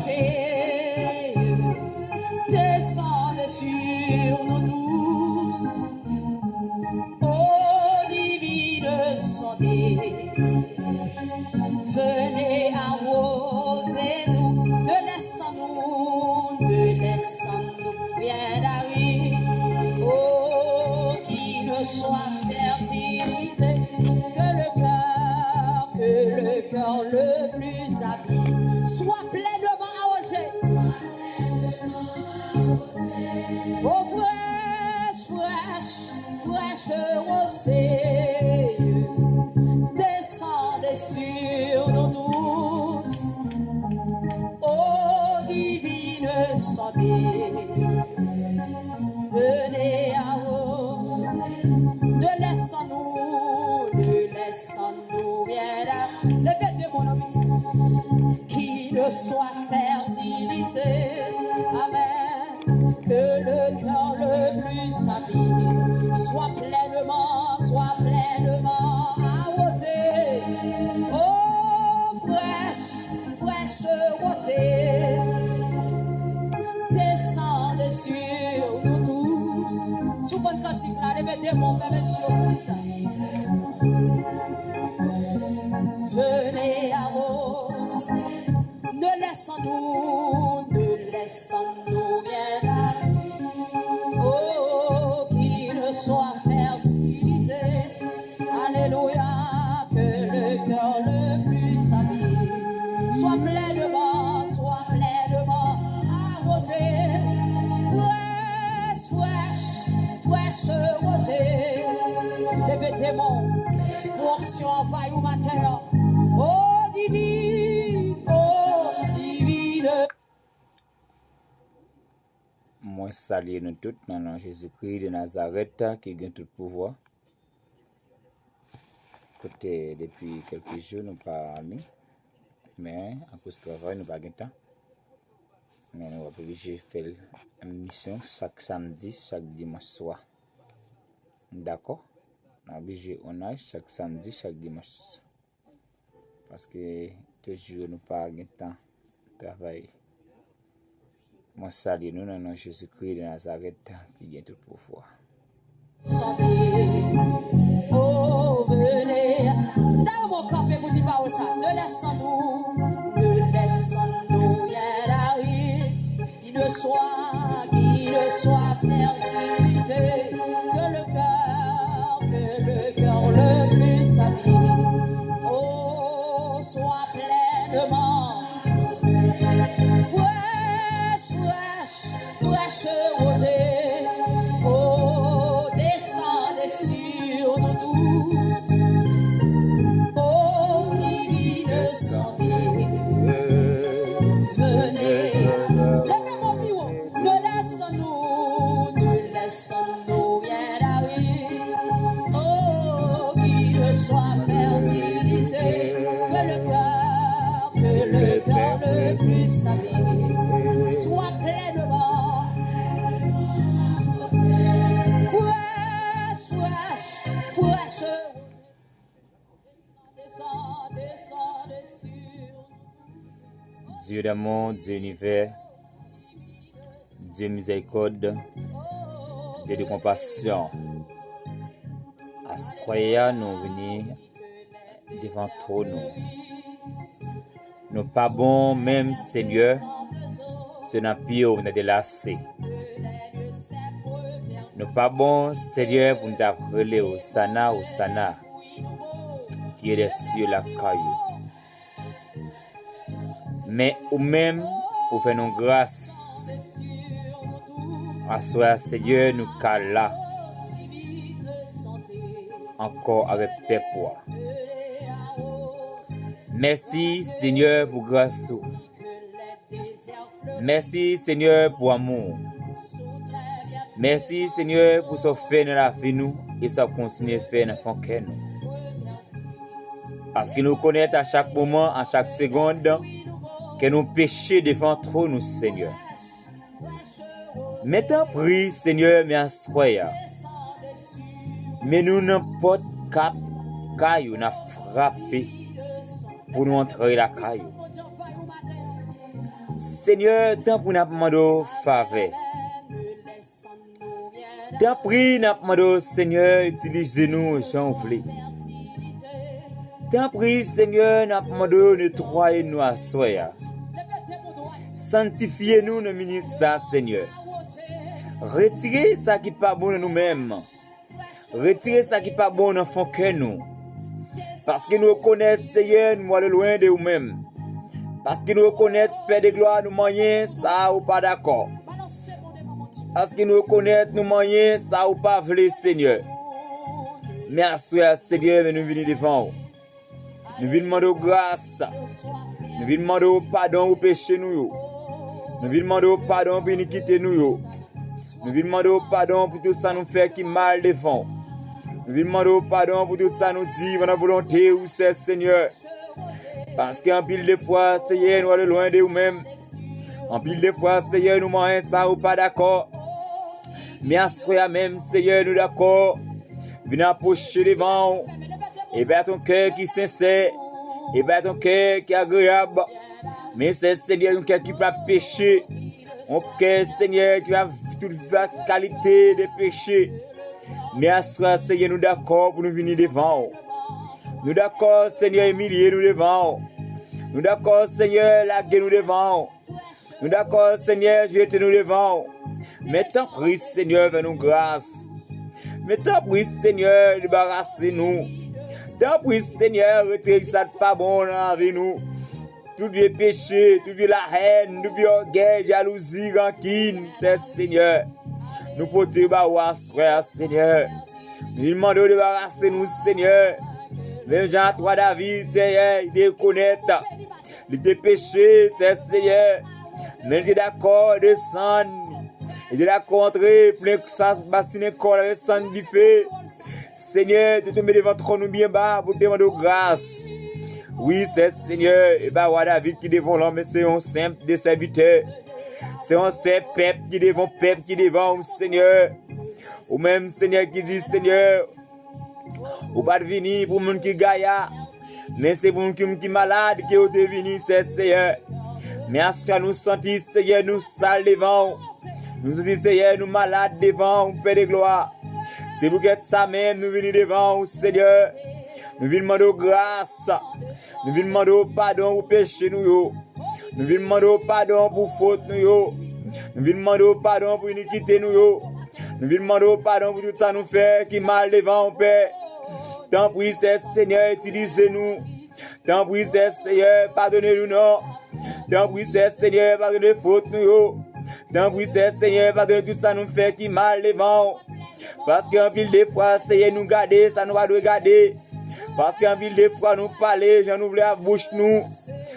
rosée descende sur nous tous. Ô divine sondée, venez arroser nous, ne laissons-nous rien d'arriver. Oh, qui ne soit fertilisé que le cœur le plus habile soit pleinement arrosé. Oh, fraîche rosée, descendez sur nous tous. Oh, divine sondée, venez arroser, ne laissons-nous rien à lever de mon homme qui ne soit fertilisé. Amen. Que le cœur le plus habile soit pleinement arrosé. Oh, fraîche rosée, descendez sur nous tous. Sous bonne cantique là, levez des mots, frères et sœurs, qui ça. Venez arroser, ne laissons-nous rien à. Oh, qu'il soit fertilisé. Alléluia, que le cœur le plus habile soit pleinement arrosé. Fraîche rosée, levez tes mains, portion envahie au matin. Oh divine. Moi saluer nous tous dans le nom de Jésus-Christ de Nazareth qui a tout pouvoir. Côté depuis quelques jours nous pas amis, mais à cause du travail nous pas de temps. Mais nous sommes obligés de faire une mission chaque samedi, chaque dimanche soir. D'accord? Nous sommes obligés de chaque samedi, chaque dimanche. Parce que toujours nous pas de temps de travailler. Moi salue nous dans le nom de Jésus-Christ de Nazareth qui a tout pouvoir. Oh, venez, dans mon café, vous dites pas ça. Ne laissons-nous rien d'arriver. Qu'il ne soit fertilisé. Que le cœur le plus habile. Oh, soit pleinement. Fraîche rosée. Oh, descendez sur nous tous. Oh, divine sondée, venez. Levez mon plus haut. Ne laissons-nous rien d'arriver. Oh, qu'il soit fertilisé. Que le cœur le plus habile soit pleinement. Fraîche. Descendez sur. Dieu d'amour, Dieu univers, Dieu miséricorde, Dieu de compassion. À soya nous venons devant toi nous pas bon même Seigneur, ce n'a pire on est délassé. Nous pas bon Seigneur pour nous appeler au sana, qui est sur la caillou. Mais ou même, ou fait nous grâce. À soi, Seigneur, nous là encore avec peuple. Merci, Seigneur, pour grâce. Merci, Seigneur, pour amour. Merci, Seigneur, pour ce fait dans la vie nous et ça continue à faire dans le cœur nous. Parce que nous connaissons à chaque moment, à chaque seconde, que nous péchons devant trop nous, Seigneur. Mettons prie, Seigneur, mais assoya. Mais nous n'importe cap caillou n'a frappé pour nous entrer la caillou. Seigneur, tant pour nous demander faveur. Tant prie nous demander Seigneur, utilisez-nous sans voulez. Tant prie Seigneur, nous demander nettoyer nous à soya. Sanctifiez-nous dans minute ça Seigneur. Retirez ça qui pas bon dans nous-mêmes. Retirez ça qui pas bon dans fond que nous. Parce que nous reconnaissons Seigneur, nous allons loin de nous-mêmes. Parce que nous reconnaissons Père de gloire, nous manions ça ou pas d'accord. Parce que nous reconnaissons nous manions ça ou pas voulu Seigneur. Merci Seigneur, mais nous venons devant. Nous venons demander grâce. Nous venons demander pardon pour péché nous. Nous venons demander pardon pour iniquité nous. Nous venons demander pardon pour tout ça nous fait qui mal devant. Nous venons demander pardon pour tout ça nous dit dans la volonté où c'est Seigneur. Parce qu'en pile de fois, Seigneur, nous allons loin de nous-mêmes. En pile de fois, Seigneur, nous mangeons ça ou pas d'accord. Mais à ce moment même, Seigneur, nous d'accord. Venez approcher devant. Et bien ton cœur qui est sincère. Et bien ton cœur qui est agréable. Mais c'est Seigneur, un cœur qui peut pécher. Un cœur, Seigneur, qui a toute la qualité de péché. Mais à ce moment, Seigneur, nous d'accord pour nous venir devant. Nous d'accord, Seigneur, humilier nous devant. Nous d'accord, Seigneur, laguer nous devant. Nous d'accord, Seigneur, jeter nous devant. Mais tant pis, Seigneur, fais nous grâce. Mais tant pis, Seigneur, débarrassez-nous. Tant pis, Seigneur, retirez ça de pas bon dans la vie nous. Tout vieux péché, tout vieux la haine, tout vieux orgueil, jalousie, rancune, c'est Seigneur. Nous portons bas frère, Seigneur. Nous demandons de débarrasser nous, Seigneur. Même Jean-Toi David, Seigneur, il déconnecte. Il était péché, c'est Seigneur. Mais il est d'accord, descendre. Il est d'accord, entrer, plein que ça, bassiner corps avec sang du feu. Seigneur, tu te mets devant trop nous bien bas pour te demander grâce. Oui, c'est Seigneur. Et bah, David qui devant l'homme, c'est un simple de serviteur. C'est un simple peuple qui devant Seigneur. Ou même Seigneur qui dit, Seigneur, ou pas de venir pour moun qui gaïa, mais c'est pour moun qui malade qui est venu, c'est Seigneur. Mais à ce que nous sentons, Seigneur, nous sales devant. Nous disons, Seigneur, nous malades devant, Père de gloire. C'est pour que ça même nous venons devant, Seigneur. Nous venons demander grâce. Nous venons demander pardon pour péché nous. Nous venons demander pardon pour faute nous. Nous venons demander pardon pour iniquité nous. Nous venons demander pardon pour tout ça nous fait qui mal devant, Père. Tant pis, Seigneur, utilisez-nous. Tant pis, Seigneur, pardonnez-nous, non. Tant pis, Seigneur, pardonnez faute nous. Tant pis, Seigneur, pardonnez tout ça nous fait qui mal devant. Parce qu'en pile de fois, Seigneur, nous garder, ça nous va nous garder. Parce qu'en pile de fois, nous parler, j'en ouvre la bouche nous.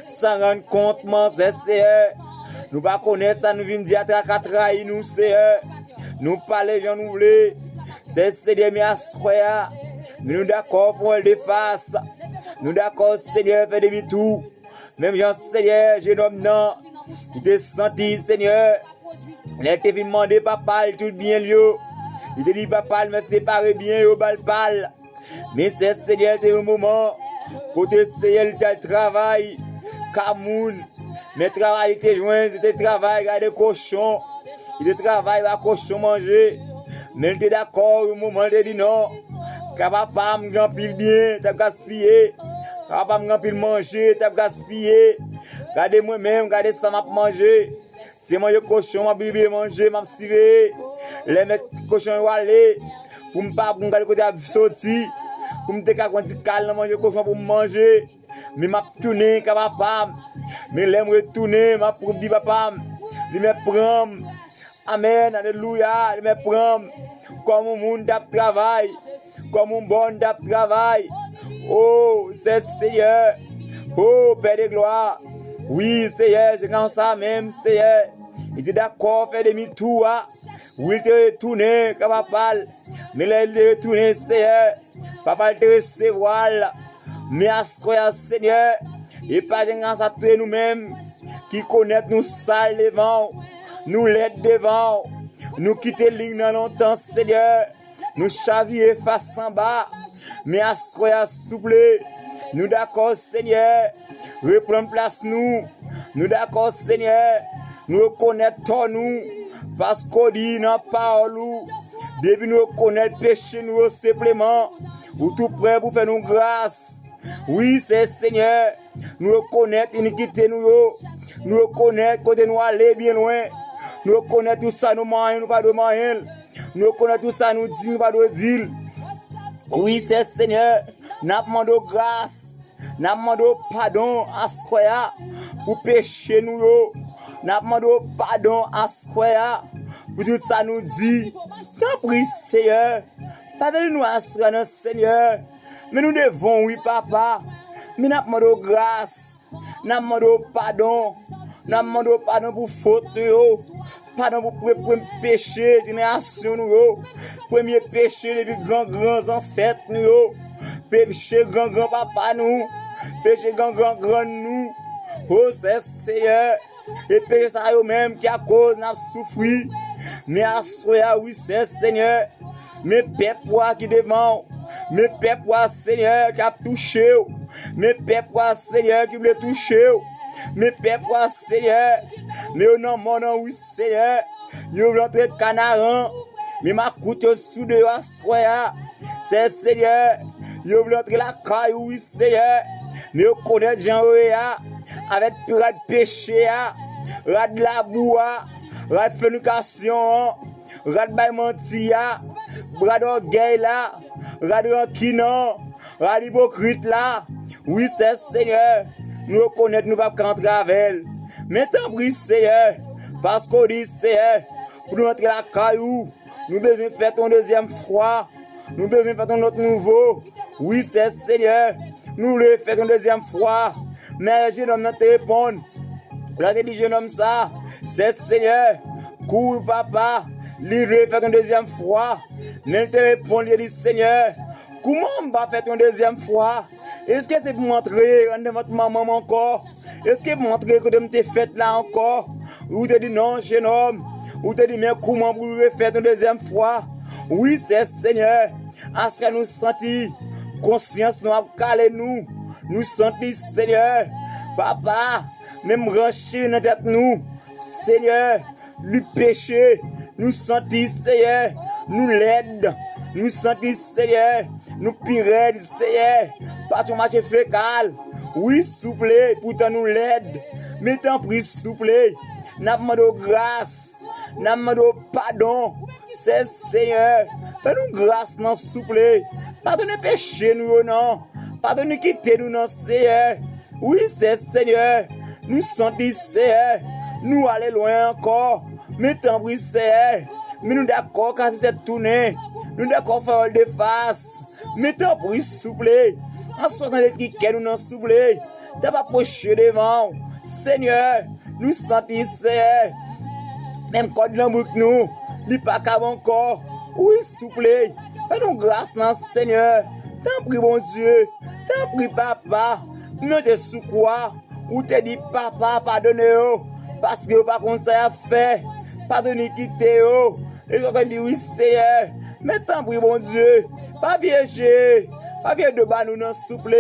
Sans rendre compte, mon Seigneur. Nous pas connaître ça, nous venons dire à trahir nous, Seigneur. Nous parler, j'en ouvre. C'est Seigneur, mais à ce moment, nous d'accord pour le déface. Nous d'accord, Seigneur, fait demi-tour. Même Jean, Seigneur, je nomme non. Tu te senti, Seigneur. Il a été demandé, papa, tout bien, lieu. Il te dit, papa, me séparer bien, au bal. Mais c'est Seigneur, c'est un moment. Pour te Seigneur, tu travail. Camoun. Mais travail, il te joint, c'était travail, regarde cochon. Il te travaille, va cochon manger. Mais il était d'accord, au moment, il te dit non. Papa, me gaspille bien, t'as gaspillé. Papa, me gaspille manger, t'as gaspillé. Regardez moi-même, regardez ça, m'a manger. C'est moi, le cochon, m'a bien manger, m'a civé. Les mettre cochon aller. Pour me pas, pour me garder côté à sortir. Pour me décaler quand il calme, manger cochon pour me manger. Mais m'a tourné, papa. Mais l'aime retourner, m'a pour dire papa. Il me prend. Amen, alléluia, il me prend. Comme un monde travail. Comme un bon travail. Oh, c'est Seigneur. Oh, Père de gloire. Oui, Seigneur, je pense ça même, Seigneur. Il était d'accord, fait demi-tour. Oui, il te retourné, comme papa. Mais là, il te retourné, Seigneur. Papa, il te recevoir. Mais à ce moment, Seigneur, et pas de grâce à tous nous-mêmes qui connaissent nous sales devant, nous l'aide devant, nous quitter ligne dans longtemps, Seigneur. Nous chaviller face en bas, mais à ce souple, nous d'accord, Seigneur, reprendre place nous, Nous d'accord, Seigneur. Nous reconnaissons nous. Parce qu'on dit dans la parole. Depuis nous reconnaître péché, nous simplement. Ou tout prêt pour faire nous grâce. Oui, c'est Seigneur. Nous reconnaître l'iniquité, nous reconnaître côté nous aller bien loin. Nous reconnaître tout ça, nous mangeons, nous pas de manger. Nous reconnaître tout ça, nous disons, nous pas de dire. Oui, c'est Seigneur. Nous demandons grâce. Nous demandons pardon à ce soir pour pécher nous. Nous demandons pardon à ce soir pour tout ça nous dit. T'en prie, Seigneur. Pardonne-nous à ce soir, Seigneur. Mais nous devons, oui, papa. Mais nous demandons grâce. Nous demandons pardon. Nous demandons pardon pour faute. Pardon pour premier péché, génération. Premier péché, les grands ancêtres. Péché, grand papa, nous. Péché, grand nous. Oh, c'est Seigneur. Et péché, ça eux même qui a cause, n'a souffri. Mais à soi, oui, c'est Seigneur. Mais peuple qui devant. Mais peuple Seigneur qui a touché. Mais peuple Seigneur qui voulait toucher. Mais peuple Seigneur. Mais au nom mon nom, oui, Seigneur. Yo rentré canaran. Mais ma coûte sous de soya. C'est Seigneur. Yo rentré la caille, oui, Seigneur. Mais yo connaît Jean Oya. Avec pire péché, rad la boua, rad fornication, rad bay mentia, rad orgueil là, rad rancune, rad hypocrite là. Oui, c'est Seigneur. Nous reconnaissons, nous ne pouvons pas rentrer avec. Mais tant pis, Seigneur, parce qu'on dit, Seigneur, pour nous rentrer la caillou, nous devons faire ton deuxième fois. Nous devons faire ton autre nouveau. Oui, c'est Seigneur. Nous voulons faire ton deuxième fois. Mais le jeune homme n'a pas répondu. Là, je dis, jeune homme, ça, c'est Seigneur. Cours, papa. Livré, fait une deuxième fois. Mais te répond, il dit, Seigneur, comment on va faire une deuxième fois? Est-ce que c'est pour montrer de votre maman encore? Est-ce que pour montrer que je t'ai fait là encore? Ou te dit, non, jeune homme. Ou te dit, mais comment vous faire une deuxième fois? Oui, c'est Seigneur. À ce que nous sentons, conscience nous a calé nous. Nous sentons, Seigneur, papa, même rancher dans tête nous, Seigneur, le péché, nous sentons, Seigneur, nous l'aide, nous sentons, Seigneur, nous pire, Seigneur, pas ton match fécal, oui, souple, pourtant nous l'aide, mais t'en prie, souple, n'a pas de grâce, n'a pas de pardon, c'est Seigneur, fais-nous grâce, non, souple, pardonnez péché, nous, non. Pardonnez quitter nous, non, Seigneur. Oui, c'est Seigneur. Nous sentons, Seigneur. Nous allons loin encore. Mais tant pis, Seigneur. Mais nous d'accord quand c'était tourné. Nous d'accord faire de face. Mais tant pis, souple. En sortant de qui nous, non, souple. T'as pas proché devant. Seigneur. Nous sentons, Seigneur. Même quand l'amour que nous. Il pas qu'à encore. Oui, souple. Fais-nous grâce, non, Seigneur. T'en prie, bon Dieu. T'en prie, papa. Nous te sous quoi? Ou te dit, papa, pardonnez-vous. Parce que pas comme ça a fait. Pardonnez quitter. Et je te dis, oui, Seigneur. Mais t'en prie, bon Dieu. Pas piéger. Pas piéger de bas nous, non, souple.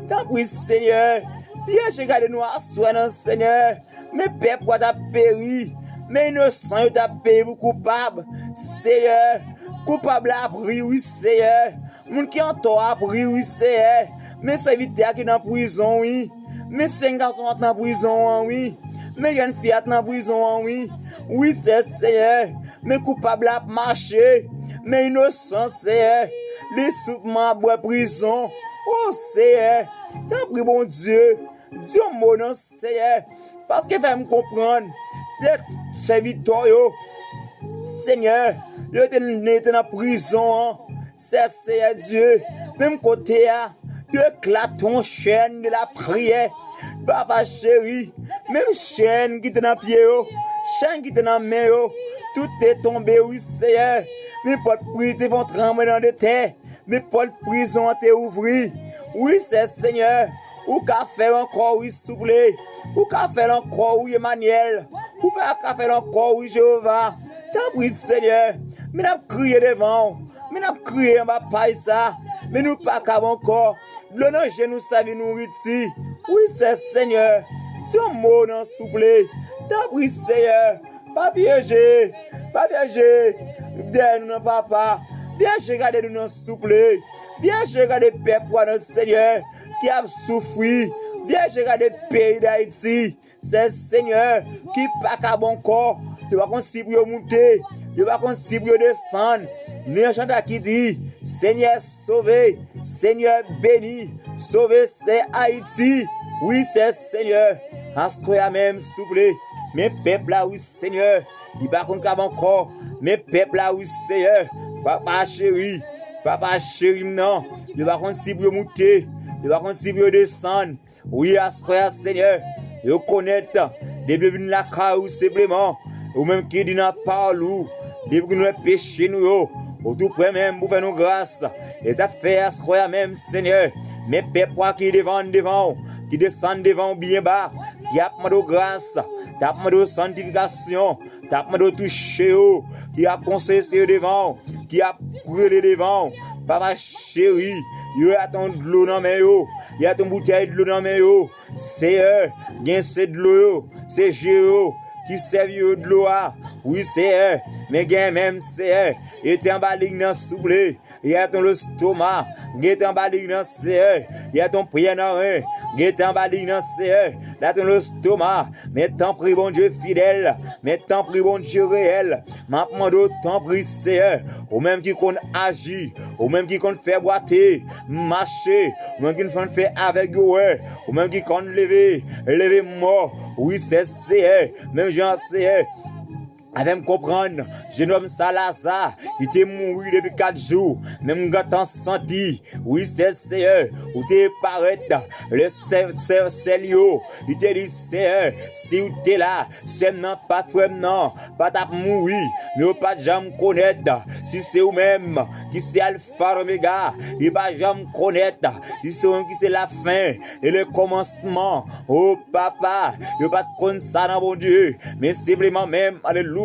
T'en prie, Seigneur. Piéger, gardez-nous à soi, non, Seigneur. Mais père, pourquoi t'as péri? Mais innocent, t'as péri pour coupable. Seigneur. Coupable à pris, oui, Seigneur. Moun qui en tort a pris, oui, Seigneur. Mais c'est vite qui est en prison, oui. Mais c'est un garçon qui est en prison, oui. Mais il y a une fille qui est en prison, oui. Oui, c'est Seigneur. Mais coupable à marcher. Mais innocent, Seigneur. Les soupements à boire prison. Oh, Seigneur. T'as pris, bon Dieu. Dis un mot, non, Seigneur. Parce que fait me comprendre. Les serviteurs, Seigneur. Ils étaient en prison, c'est Seigneur Dieu. Même côté, tu éclates ton chaîne de la prière. Papa chéri, même chaîne qui était dans pied, chaîne qui était dans main, tout est tombé, oui, Seigneur. Mais pas de prison vont trembler dans des terres. Mais pas de prison t'est ouvert. Oui, c'est Seigneur. Ou qu'a fait encore, oui, souple. Ou qu'a fait encore, oui, Emmanuel. Ou qu'a fait encore, oui, Jéhovah. T'as pris, Seigneur. Mais nous avons crié devant. Mais nous avons crié en bas ça. Mais nous pas qu'avant encore. Le nom, nous savons nous ici. Oui, c'est Seigneur. Si on mot non souple, t'as pris Seigneur, pas piéger, viens nous papa, viens regarder nous non souple, viens regarder peuple notre Seigneur qui a souffert, viens regarder pays d'Haïti, c'est Seigneur qui pas qu'à bon corps, il va considérer pour monter, il va considérer pour descendre, mais chanta qui dit Seigneur sauvé, Seigneur béni, sauvé c'est Haïti. Oui, c'est Seigneur. Astroya même souple. Mes peuples là, oui, Seigneur. Il va qu'on cap encore. Mes peuples là, oui, Seigneur. Papa chéri, non. Il va qu'on si pour monter. Il va qu'on si pour descendre. Oui, Astroya, Seigneur. Yo connaître. Depuis venir la caille simplement. Ou même qui dit n'a pas ou. Depuis nous péché nous. Ou tout près même pour faire nos grâces. Et ça fait Astroya même, Seigneur. Mes peuples qui devant. Qui descend devant bien bas, qui a demandé grâce, qui a demandé sanctification, qui a demandé toucher, qui a conseillé devant, qui a brûlé devant. Papa chéri, il y a ton de l'eau dans mes yeux, il y a ton bouteille de l'eau dans mes yeux. C'est eux, bien c'est de l'eau, c'est Géo qui servent de l'eau. Oui, c'est eux, mais bien même c'est eux, il était en bas de souple. Il y a ton stomac, il est en bas de il y a ton prière dans un, il est en bas de il y a ton stomac, mais tant pris bon Dieu fidèle, mais tant pris bon Dieu réel, maintenant tant pris c'est ou même qui qu'on agit, ou même qui qu'on fait boiter, marcher, ou même qui qu'on fait avec eux, ou même qui qu'on lever mort, oui c'est même Jean c'est avec me comprendre, jeune homme Salazar, il était mort depuis 4 jours, même quand senti, oui c'est ou t'es paraître, le Célio, il te dit si ou t'es là, c'est non, pas frère non, pas ta mourir, mais pas jamais connaître, si c'est ou même, qui c'est Alpha Omega, il pas jamais connaître, si c'est ou qui c'est la fin, et le commencement, oh papa, il pas connaître ça dans mon Dieu, mais simplement même, alléluia,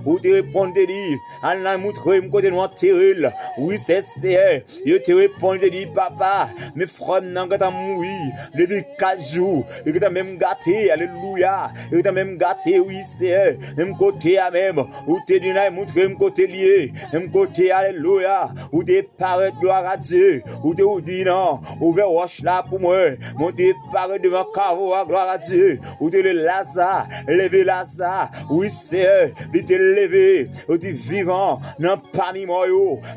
ou te répondre de dire, Allah montre me côté noir terrible, oui c'est je te réponds de dire, papa, mes frères n'ont pas mouru, depuis 4 jours, et que t'as même gâté, alléluia, et que t'as même gâté, oui c'est même côté à même, ou te dit, montre me côté lié, même côté, alléluia, ou te paraît gloire à Dieu, ou te dit non, ouvert roche là pour moi, monter paraît devant carreau à gloire à Dieu, ou te le Lazare, lever Lazare, oui c'est il te levé, il te vivant, non pas mi moi,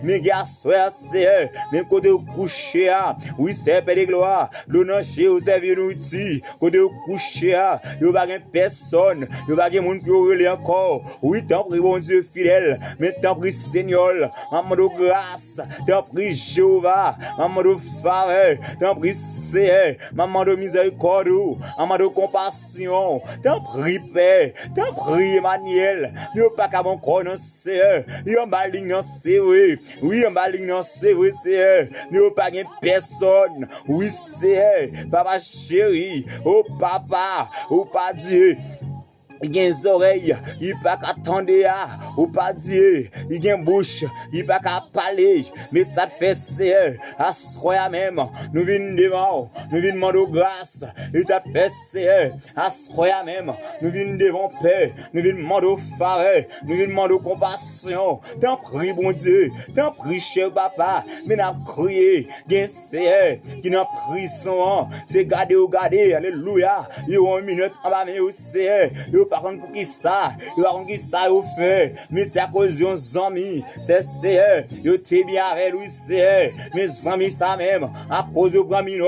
mes gars, c'est, même côté couché, oui, c'est Père de gloire, l'honneur chez vous, c'est venu ici, côté couché, il n'y a pas personne, il n'y a pas de monde qui aurait encore, oui, t'en prie, bon Dieu fidèle, mais t'en prie, Seigneur, maman de grâce, t'en prie, Jéhovah, maman de faveur, t'en prie, Seigneur, maman de miséricorde, maman de compassion, t'en prie, Père, t'en prie, Emmanuel. Nous pas qu'à mon corps, c'est il y a un baling, c'est oui, un baling, c'est oui, c'est nous pas qu'à personne, oui, c'est papa chéri, oh papa, oh pas Dieu. Il y a des oreilles, il pas qu'à attendre, ou pas Dieu, il y a une bouche, il pas qu'à parler, mais ça fait c'est, à soi même, nous venons devant, nous venons demander grâce, il t'a fait c'est, à soi même, nous venons devant paix, nous venons demander faveur, nous venons demander compassion, t'en prie bon Dieu, t'en prie cher papa, mais n'a crié, bien c'est, qui n'a pris son, c'est garder, alléluia, il y a une minute en bas, mais c'est, par contre pour qui ça, au fait, mais c'est à cause de amis, c'est yo t'es bien avec lui, c'est mes amis ça même, à cause de prendre minute,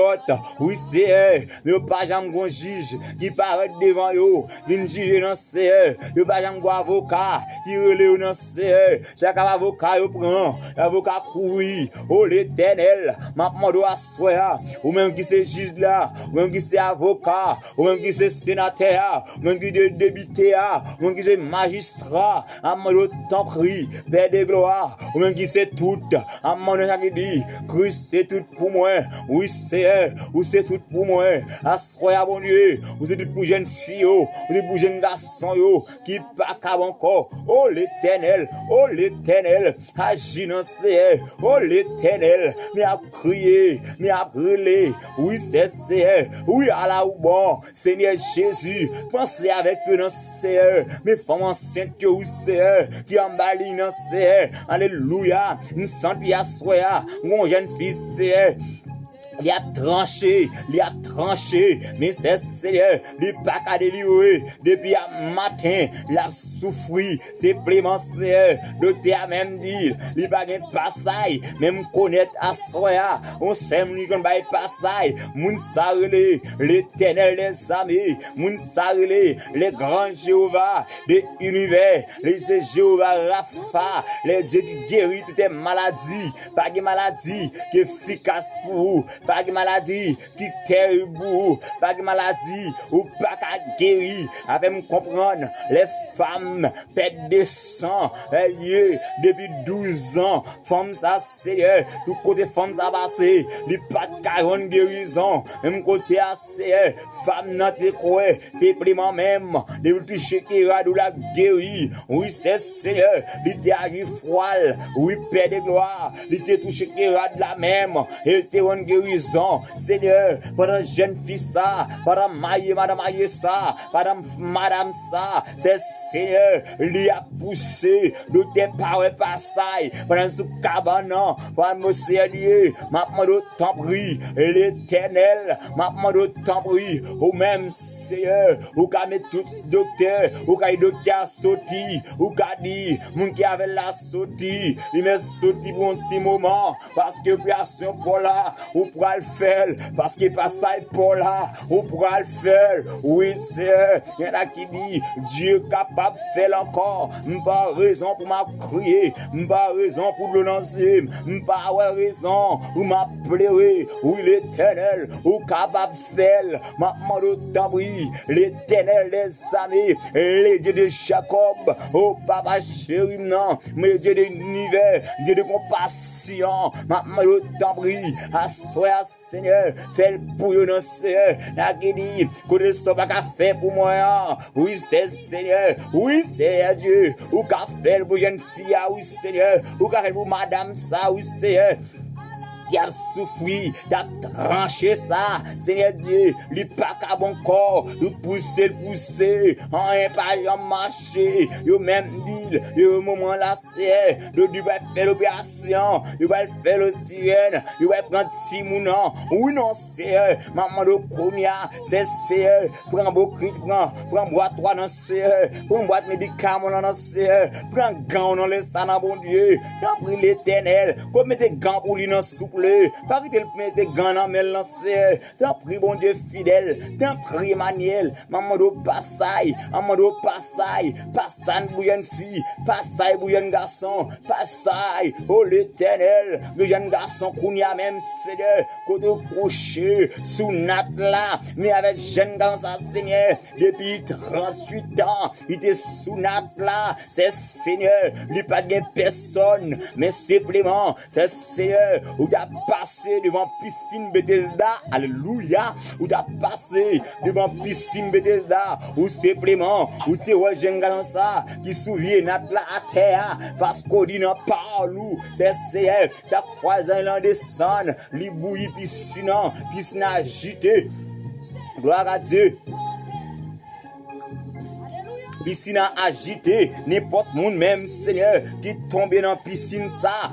oui c'est mais pas jamais gon juge qui paraît devant yo, vient juger dans c'est yo pas jamais gon avocat qui relève dans c'est chaque avocat yo prend, avocat pourri, oh l'Éternel, maintenant doit asseoir, ou même qui c'est juge là, ou même qui c'est avocat, ou même qui c'est sénateur, ou même qui débuté, ou même qui c'est magistrat, à mon temps pris, Père de gloire, ou même qui c'est tout, à mon qui dit, Christ c'est tout pour moi, oui c'est, ou c'est tout pour moi, à soya bon Dieu, ou c'est tout pour jeune fille, ou c'est pour jeune garçon, qui pas qu'à encore, oh l'éternel, agis dans c'est, oh l'éternel, mais à crier, mais à brûler, oui c'est, oui à la ou bon, Seigneur Jésus, pensez avec eux dans c'est, mes femmes enceintes que vous c'est, qui en baline dans c'est, alléluia, nous sentons à soya, mon jeune fils c'est, il a tranché, mais c'est Seigneur, il pas qu'à délivrer, depuis un matin, il a souffert, c'est pleinement Seigneur, d'autres a même dit, il pas qu'un passage, même connaître à soya, on s'aime, il qu'on baille passage, moun sarele, l'éternel des amis, moun sarele, les grands Jéhovah, des univers, les Jéhovah Rapha, les dieux qui guérissent toutes les maladies, pas de maladie qui est efficace pour vous, pas de maladie qui est terrible pour vous, pas de maladie ou pas qu'à guérir, avec me comprendre, les femmes perdent des sang, depuis 12 ans, femmes ça Seigneur, tout côté femmes ça passé, les pas de 40 guérison, même côté assez, femmes n'a te quoi, c'est vraiment même, de toucher qui a de la guérir, oui c'est Seigneur, il te agi froid, oui Père de gloire, il te touché qui a de la même, il te rend guérison, Seigneur, pendant jeune fils ça, pendant madame maille ça, pendant madame ça, c'est Seigneur, il a poussé de tes paroles passailles, pendant ce cabanon, pendant mon Seigneur, m'a demandé tant pris, l'éternel, m'a demandé tant pris, ou même Seigneur, ou qu'a mettre tout docteur, ou qu'a docteur sorti, ou qu'a dit, mon qui avait la sortie, il m'a sorti pour un petit moment, parce que opération pour là, ou pour le faire, parce que pas ça pour là, ou pour le faire, oui Seigneur, il y en a qui dit, Dieu capable de faire encore, pas raison pour m'a crier, pas raison pour le lancer, pas raison pour m'a pleurer, oui l'éternel, ou capable de faire, m'a demandé tant l'éternel des amis, les dieux de Jacob, oh papa chéri, non, mais les dieux de l'univers, Dieu de compassion, ma tant prie, assoya Seigneur, fais pour nous, Seigneur, la qui dit, que ne soit pas qu'à faire pour moi, oui c'est Seigneur, oui c'est Dieu, ou qu'à faire pour une fille, oui Seigneur, ou qu'à faire pour madame ça, oui Seigneur, qui a souffert, qui a tranché ça, Seigneur Dieu, lui pas qu'à bon corps, lui pousser, rien pas marcher, yo même dit, yo moment là c'est, le Dieu va faire l'opération, il va faire le sirène, il va prendre Simounan, oui non c'est, maman de Konya, c'est, prends beaucoup, prends boîte 3 dans c'est, prends boîte médicaments dans c'est, prends gants dans les sana bon Dieu, t'as pris l'éternel, comme mettez gants pour lui dans souple, pas que tu mettes gants dans mes lancers, t'as pris bon Dieu fidèle, t'as pris Emmanuel, maman de passaille, passage pour une fille, passage pour un garçon, passage, oh l'éternel, le jeune garçon qu'on y a même Seigneur, côté couché, sous nat là, mais avec jeune garçon Seigneur, depuis 38 ans, il était sous nat là, c'est Seigneur, il pas de personne, mais simplement, c'est Seigneur, où tu as passé devant piscine Bethesda, alléluia, où tu as passé devant piscine Bethesda, ou simplement, où tu es jeune garçon ça, qui souvient nat là à terre, parce qu'on dit non parle, c'est Seigneur, ça croise un descend, li bouilli piscine agité, gloire à Dieu. Piscine agité, n'importe monde même Seigneur qui tombe dans piscine ça.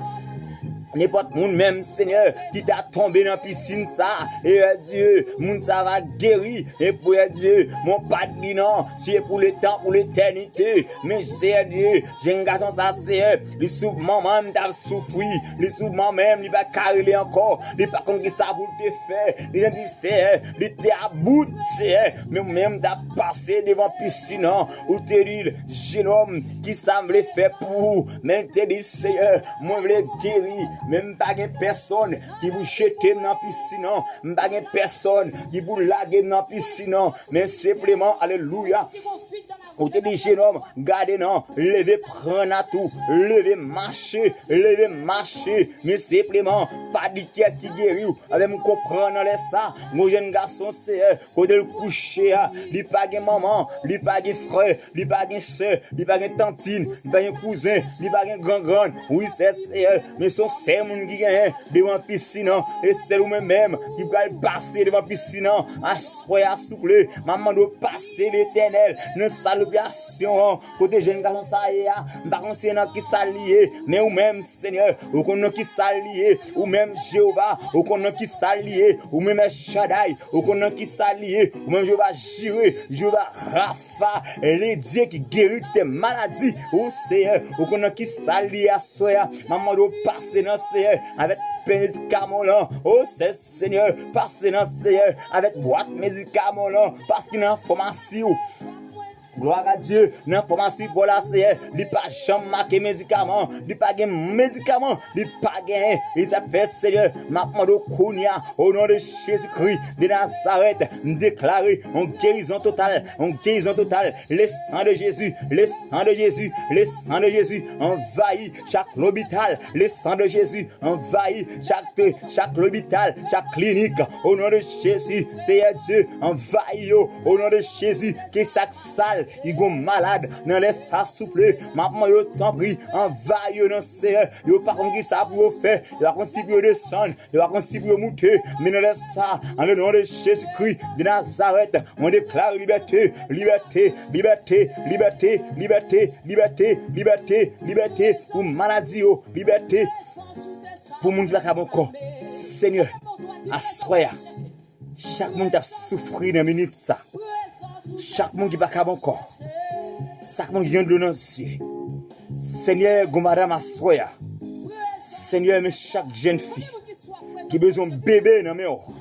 N'importe monde même Seigneur qui t'a tombé dans la piscine ça et Dieu moun ça va guérir et pour Dieu mon pas de bilan c'est pour le temps pour l'éternité mais c'est Dieu j'ai un garçon ça c'est les souvent même t'a souffrir les souvent même il va carrer encore il pas comme ça pour te faire il dit c'est il était à bout c'est mais même t'a passé devant piscine ou te dit jeune homme qui semblait faire pour même te dit Seigneur moi voulais guérir même pas de personne qui vous jeter dans la piscine, pas de personne qui vous laguer dans la piscine, mais simplement, alléluia. Ou te dit jeune homme, gardez non, levez prendre à tout, levez marcher, mais simplement, pas dit qui est qui guérit, avec me comprendre les ça, mon jeune garçon c'est, côté le coucher, il pas de maman, il pas de frère, il pas de soeur, il pas de tantine, il pas de cousin, il pas de grand, oui c'est, mais son c'est mon qui gagne devant piscine, et c'est vous-même qui va passer devant piscine, à soyez souple, maman doit passer l'éternel, ne salutation, côté jeune garçon ça y est, par contre c'est qui s'allié, mais ou même Seigneur, ou qu'on qui s'allié, ou même Jéhovah, ou qu'on qui s'allié, ou même Shaddai, ou qu'on qui s'allié, ou même Jéhovah Jireh, Jéhovah Rapha, les dieux qui guérit tes maladies, ou Seigneur, ou qu'on qui s'allié à soi, maman doit passer dans Seigneur, avec médicaments là, oh c'est Seigneur, passer dans Seigneur, avec boîte médicaments là, parce qu'il y a une pharmacie. Gloire à Dieu, l'information pour la CR, il n'y a pas jamais marqué médicament, il n'y a pas de médicament, il n'y a pas de il s'est fait Seigneur, ma demande au nom de Jésus-Christ de Nazareth, déclarer en guérison totale, le sang de Jésus, le sang de Jésus, le sang de Jésus envahit chaque hôpital, le sang de Jésus envahit chaque hôpital, chaque clinique, au nom de Jésus, Seigneur Dieu, envahit au nom de Jésus, que chaque salle ils sont malades dans les souple maman yo t'en prie envahit dans Seigneur yo pas comme qui ça pour faire yo va continuer de descendre yo va continuer de monter mais dans ça en le nom de Jésus-Christ de Nazareth on déclare liberté pour maladie liberté pour monde qui a bon corps Seigneur assoya chaque monde a souffrir dans minute ça. Chaque monde qui va capable encore. Chaque monde qui vient de l'annoncer. Seigneur, Gomadam Assoya. Seigneur, mais chaque jeune fille qui a besoin de bébé dans mes oreilles.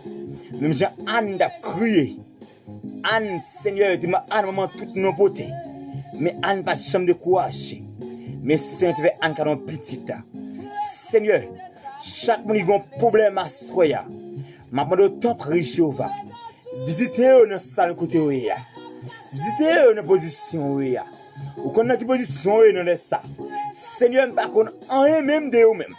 Même Jean Anne a crié. Anne, Seigneur, dis-moi, Anne, maman, toute nos beautés. Mais Anne pas de chambre de courage. Mais Seigneur, Anne qui a un petit. Seigneur, chaque monde qui a un problème à Assoya. Maman, de temps prie Jéhovah. Visitez dans salle côté où il visitez dans position où il ou connait qui position dans les ça Seigneur pas connait en même de vous même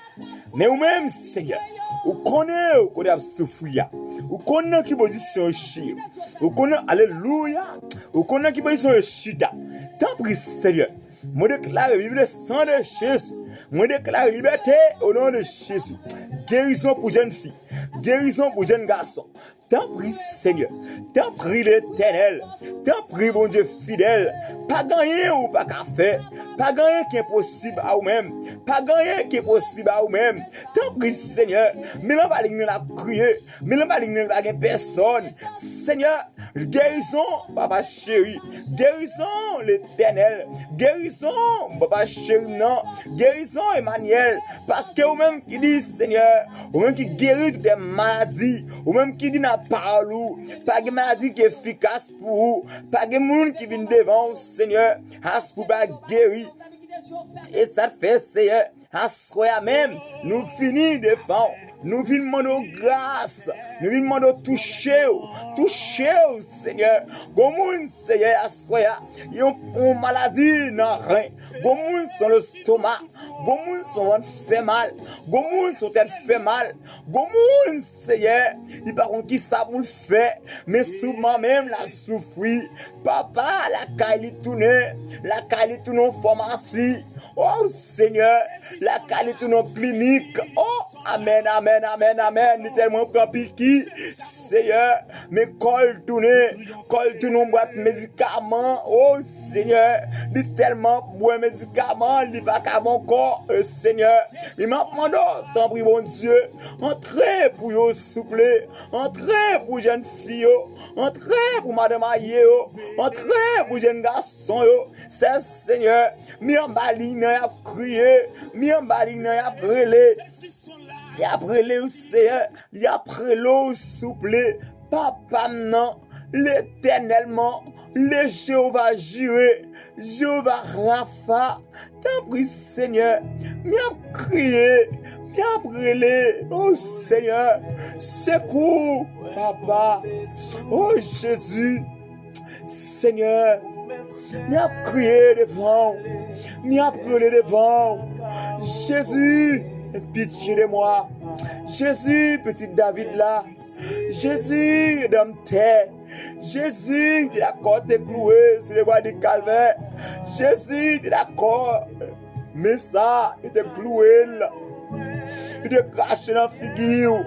mais vous même Seigneur ou connait à souffrir ou connait qui position chi ou connait alléluia ou connait qui position chita tant prie Seigneur moi déclare vivre le sang de Jésus moi déclare liberté au nom de Jésus guérison pour jeunes filles guérison pour jeunes garçons. T'en prie Seigneur, t'en prie l'Éternel, t'en prie bon Dieu fidèle, pas gagner ou pas qu'à faire, pas gagner qui est possible à vous-même, pas gagner qui est possible à vous-même. T'en prie Seigneur, mais l'on va ligner la crier, mais l'on va ligner la personne. Seigneur, guérison, papa chéri, guérison l'Éternel, guérison, papa chéri, non, guérison Emmanuel, parce que vous-même qui dit Seigneur, vous-même qui guérit toutes les maladies, vous-même qui dit n'a parole, pas de maladie qui est efficace pour vous, pas de monde qui vient devant Seigneur, as pour pas guérir, et ça fait Seigneur, as même, nous finissons de faire. Nous demandons grâce, nous demandons toucher, Seigneur. Comment Seigneur, assoya, ils ont une maladie dans le rein, comment sont le stomac, comment sont fait mal, comment sont tête fait mal, comment Seigneur, il par contre qui ça pour le faire, mais souvent même la souffrir, papa la caille tourner, la caille tourner en pharmacie. Oh Seigneur, la qualité de nos cliniques. Oh, amen, amen, amen, amen. Nous tellement compliqué. Seigneur, mais colle tout nos boîtes médicaments. Oh Seigneur, nous tellement bois médicaments, nous pas qu'à mon corps, Seigneur. Il m'a demandé, tant pis bon Dieu, entrez pour vous souple, entrez pour jeune fille, entrez pour madame Aye, entrez pour jeune garçon, c'est Seigneur, mi en baline y a crié, mi en baline y a brûlé. Y a brûlé au Seigneur, y a brûlé souple, papa non, l'éternellement, le Jéhovah Jireh, Jéhovah Rapha, t'as pris Seigneur, mi a crié, mi a brûlé, oh Seigneur, secours, papa, oh Jésus, Seigneur, M'a crié devant. M'a brûlé devant. Jésus, pitié de moi. Jésus, petit David là. Jésus, d'homme terre. Jésus, tu es d'accord, t'es cloué sur les bois du calvaire. Jésus, tu es d'accord. Mais ça, il te cloué là. Il te craché dans la figure.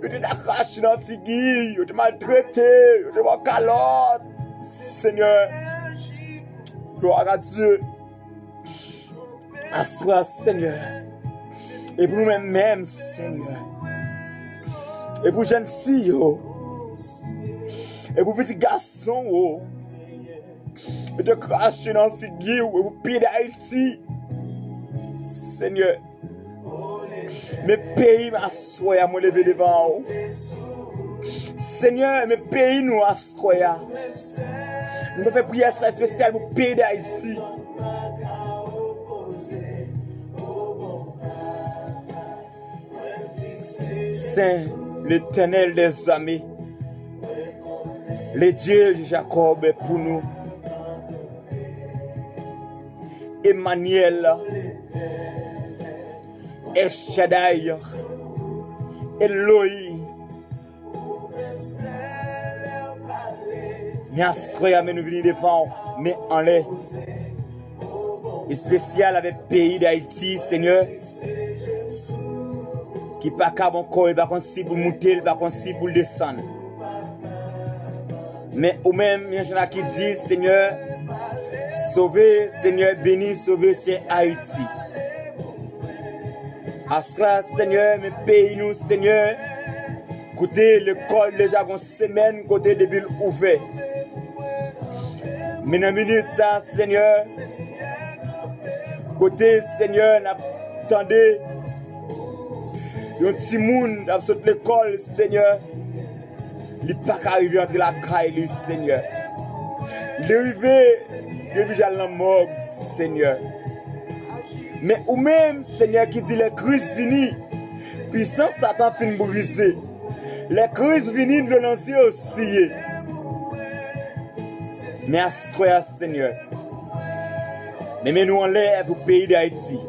Il te craché dans la figure. Il te maltraité. Il te mis calotte. Seigneur, gloire à Dieu. Assois, Seigneur. Et pour nous-mêmes, Seigneur. Et pour jeunes filles, et pour petits garçons, et te cracher dans la figure, et pour pied d'Haïti, Seigneur. Mes pays m'assoient à me lever devant. Seigneur, mes pays nous assoient. Nous faisons prière spéciale pour le pays d'Haïti. Saint, l'Éternel des armées, le Dieu de Jacob est pour nous. Emmanuel, El Shaddai, Elohim. Merci, mais nous venons devant, mais en l'air. Et spécial avec le pays d'Haïti, Seigneur. Qui pas qu'à mon corps, pas si pour monter, pas si pour descendre. Mais ou même, il y en a qui disent, Seigneur, sauvez, Seigneur, bénis, sauvez chez Haïti. À cela, Seigneur, mes pays, nous, Seigneur, côté l'école, déjà, une semaine, côté des villes ouvertes. Mais dans minute ça, Seigneur, côté, Seigneur, n'attendez. Un petit monde dans toute l'école, Seigneur, il n'est pas arrivé entre la caille, Seigneur. Il est arrivé déjà dans la morgue, Seigneur. Mais ou même, Seigneur, qui dit les crises finies, puissance Satan fin briser. Les crises finies, nous lancer aussi. Merci, Seigneur. Mais nous en l'air pour le pays d'Haïti.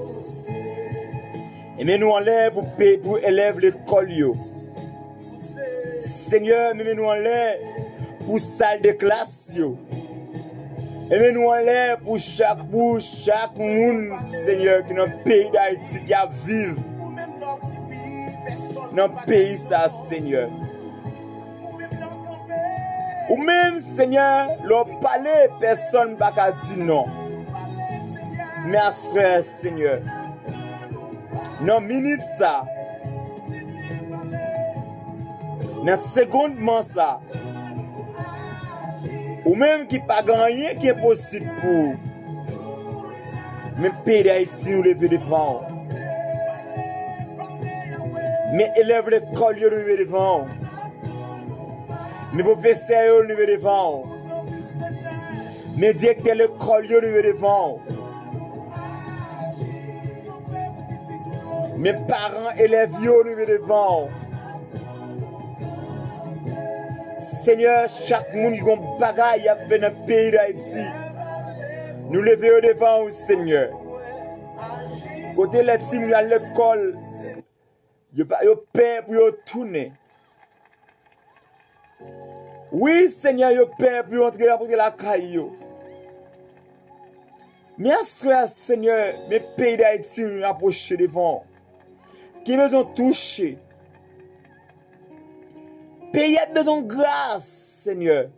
Et nous en l'air pour élève l'école. Seigneur, nous en l'air pour salle de classe. Et nous en l'air pour chaque monde, Seigneur, qui est dans le pays d'Haïti, qui a vivre. Dans le pays, ça, Seigneur. Ou même, Seigneur, leur parler, personne ne va dire non. Merci, Seigneur. Dans minute ça, dans secondement ça, ou même qui pas rien qui est possible pour mais pays d'Haïti nous lever devant. Mais élève l'école nous lever devant. Mais professeurs nous lever devant. Mais directeur l'école nous lever devant. Mes parents élèves nous devant. Seigneur, chaque monde qui a un bagage à faire dans le pays d'Haïti. Nous levons devant, Seigneur. Côté les teams à l'école, ils peur pour tourner. Oui, Seigneur, ils peur pour entrer dans la caille. Merci, Seigneur, mes pays d'Haïti nous approchent devant. Qui nous ont touchés. Pays a besoin de grâce, Seigneur.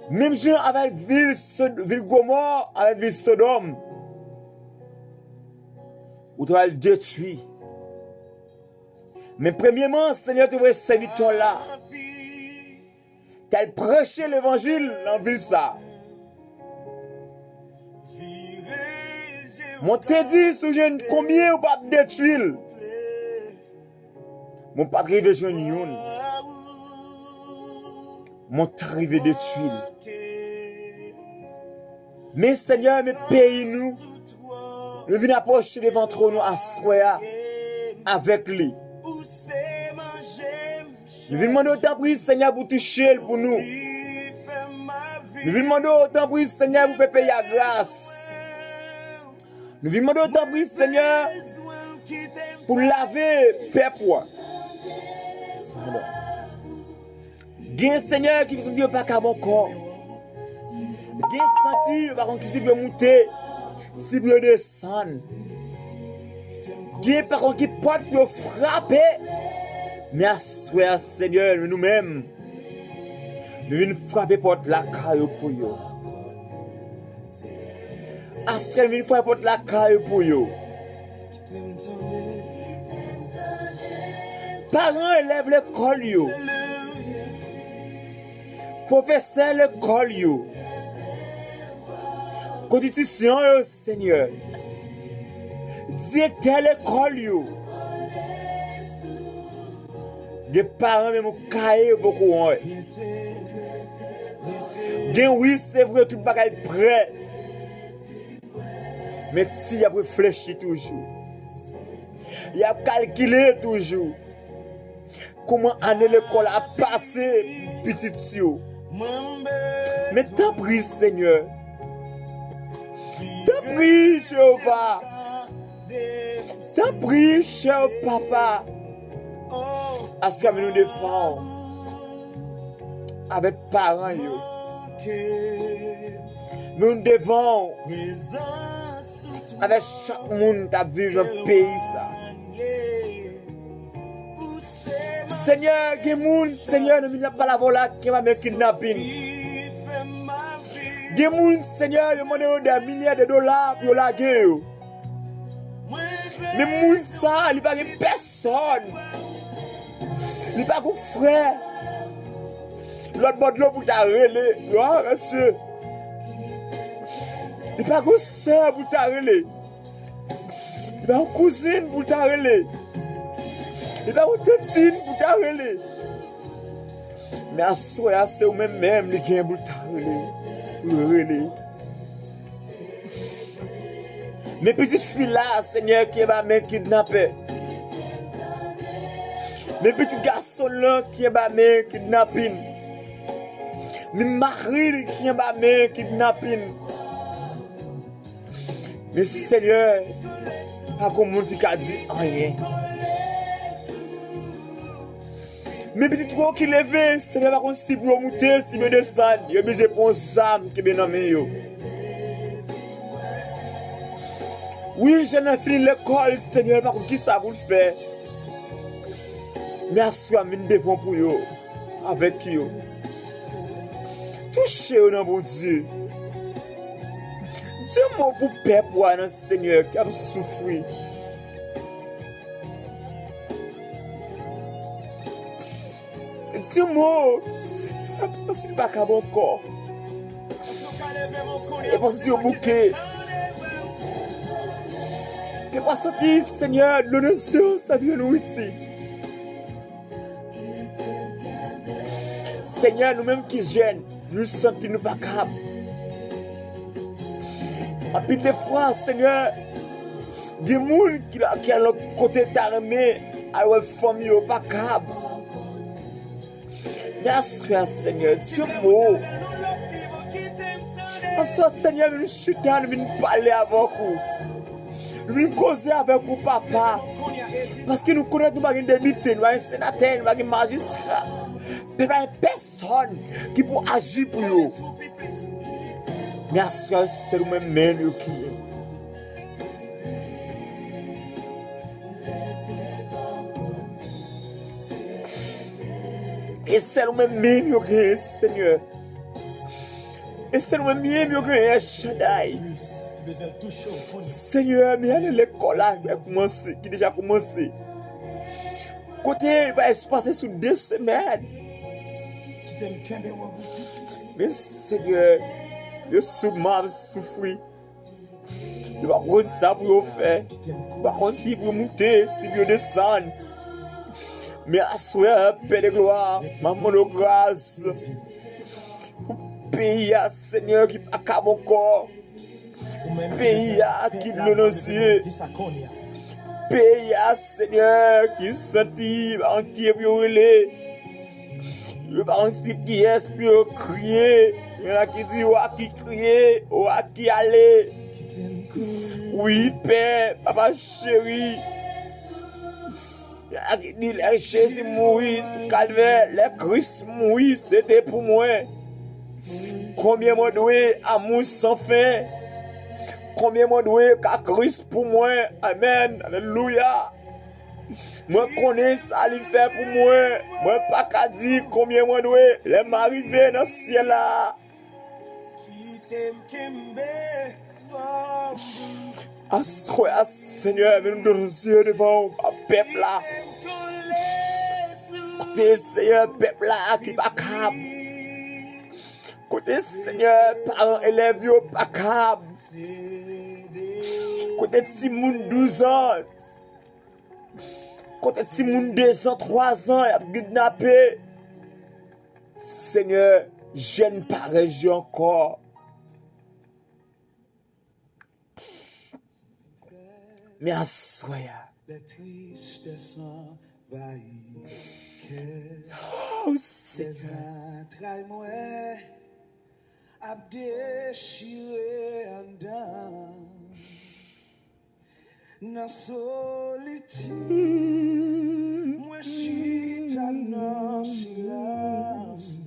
Même gens avec ville Gomorrhe, avec ville Sodome. Où tu vas le détruire. Mais premièrement, Seigneur, tu vas servir toi là. Tu as prêché l'évangile dans la ville ça. Mon te dit, sous combien ou pas détruire? Mon pas arrivé de yon. Mon arrivé de détruire. Mais Seigneur, mes pays nous venons approcher devant nous à soya avec lui. Nous venons demander autant pris, Seigneur, pour toucher pour nous. Nous venons demander autant pour Seigneur pour faire payer la grâce. Nous venons demander autant pour Seigneur pour laver peuple. Il y a un Seigneur qui veut dire pas qu'à mon corps. Il y a un senti par contre qui s'il veut monter, s'il veut descendre. Il y a par contre qui peut frapper. Mais à souhait, Seigneur, nous-mêmes, nous venons frapper porte la caille pour eux. À souhait, nous venons frapper porte la caille pour eux. Parents élèvent l'école, yo. Professeurs l'école, yo. Constitution, yo, Seigneur. Directeur l'école, yo. Des parents même cahier beaucoup. Oui, c'est vrai, tout le bagage est prêt. Mais si il y a réfléchi toujours. Il a calculé toujours. Comment année l'école a passé, petit yo. Mais t'en prie, Seigneur. T'en prie, Jéhovah. T'en prie, cher papa. À ce que nous défendons avec parents. Nous devons avec chaque monde qui vit dans le pays. Seigneur, Seigneur, ne m'y pas la vola qui va me kidnapper. Seigneur, il m'a donné des milliards de dollars pour la guerre. Mais moun ça, il n'y a pas personne. Il n'y a pas de frère. L'autre bord de l'eau pour t'arrêter. Monsieur. Il n'y a pas de soeur pour t'arrêter. Il n'y a pas de cousine pour t'arrêter. Il n'y a pas de tétine pour t'arrêter. Mais à soi, c'est vous-même qui est pour t'arrêter. Mes petites filles là, Seigneur, qui est kidnappé. Mes petits garçons là, qui est kidnapping. Mes maris qui est kidnapping. Mais Seigneur, pas comme mon qui a dit rien. Mes petits trous qui lèvent, Seigneur, pas comme si pour monter, si vous descendre, il y a besoin de prendre ça qui est bien nommé. Oui, je n'ai fini l'école, Seigneur, par contre, qui ça vous le fait? Mais à soi, nous devons pour vous, avec vous. Touchez-vous dans mon Dieu. Dis-moi pour peuple, Seigneur, qui a souffert. Dis-moi, Seigneur, parce qu'il n'y a pas mon corps. Et parce qu'il y a un bouquet. Et parce que, Seigneur, l'honneur, ça vient nous ici. Seigneur, nous-mêmes qui jeunes, nous sentons nous pas capables. Et puis des fois, Seigneur, des gens qui ont le côté d'armée, à leur famille, pas capables. Merci, Seigneur, Dieu-moi. Parce que, Seigneur, nous chutons, nous venons parler avec vous. Nous venons causer avec vous, papa. Parce que nous connaissons, nous avons des députés, nous avons des sénateurs, nous avons des magistrats. Mais il n'y a personne qui peut agir pour nous. Merci, c'est nous-mêmes qui est. Et c'est nous-mêmes qui est, Seigneur. Et c'est nous-mêmes qui est, Shaddai. Seigneur, mais l'école qui a déjà commencé. Côté, il va se passer sur 2 semaines. Mais Seigneur, le souvent souffrir. Il va rendre ça pour vous faire. Il va rendre ça pour monter, si vous descendre. Mais à soi, Père de gloire, maman de grâce. Pays, Seigneur, qui accable encore. Pays qui donne nos yeux. Pays, Seigneur, qui sentit, qui est violé. Le principe qui est pour crier. Il y en a qui disent, ouah, qui crier, ouah, qui aller. Oui, Père, papa chéri. Il y en a qui disent, les Jésus mourit sur calvaire, les Christ mourit, c'était pour moi. Combien moi doué amour sans fin. Combien moi doué qu'à Christ pour moi. Amen. Alléluia. Moi connais ça lui fait pour moi. Moi pas qu'à dire combien moi doué. Les m'arriver dans ce ciel là. Astroya Seigneur, nous donnons yeux devant le peuple là. Côté Seigneur, peuple là qui pas capable. Côté Seigneur, parents élèves yo pas capable. Côté Timoun 12 ans. Côté Timoun 2 ans, 3 ans, il a kidnappé. Seigneur, jeune pas région encore. Mais en soi, oh Seigneur, na solitude, moi chita dans silence,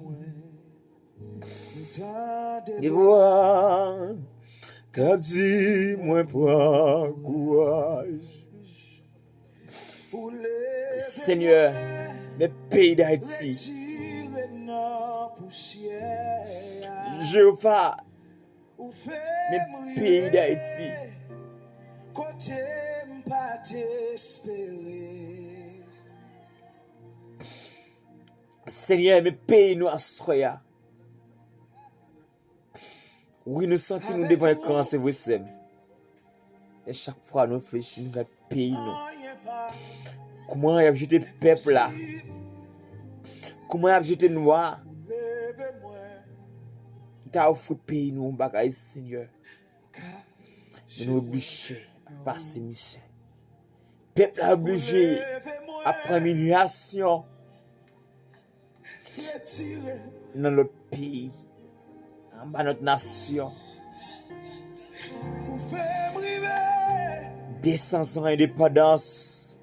et vois, qu'a dit moi prends courage. Seigneur, mes pays d'Haïti, Jéhovah, mes pays d'Haïti. Seigneur, mes pays nous assoya. Oui, nous sentons nous devant l'écran, c'est vrai seul. Et chaque fois nous réfléchissons à pays nous. Comment il a jeté le peuple là? Comment il a jeté le noir? Il a offert pays nous, bagaille Seigneur. Nous obligés à passer mission. Le peuple a obligé à prendre humiliation dans notre pays, dans notre nation. 200 ans d'indépendance.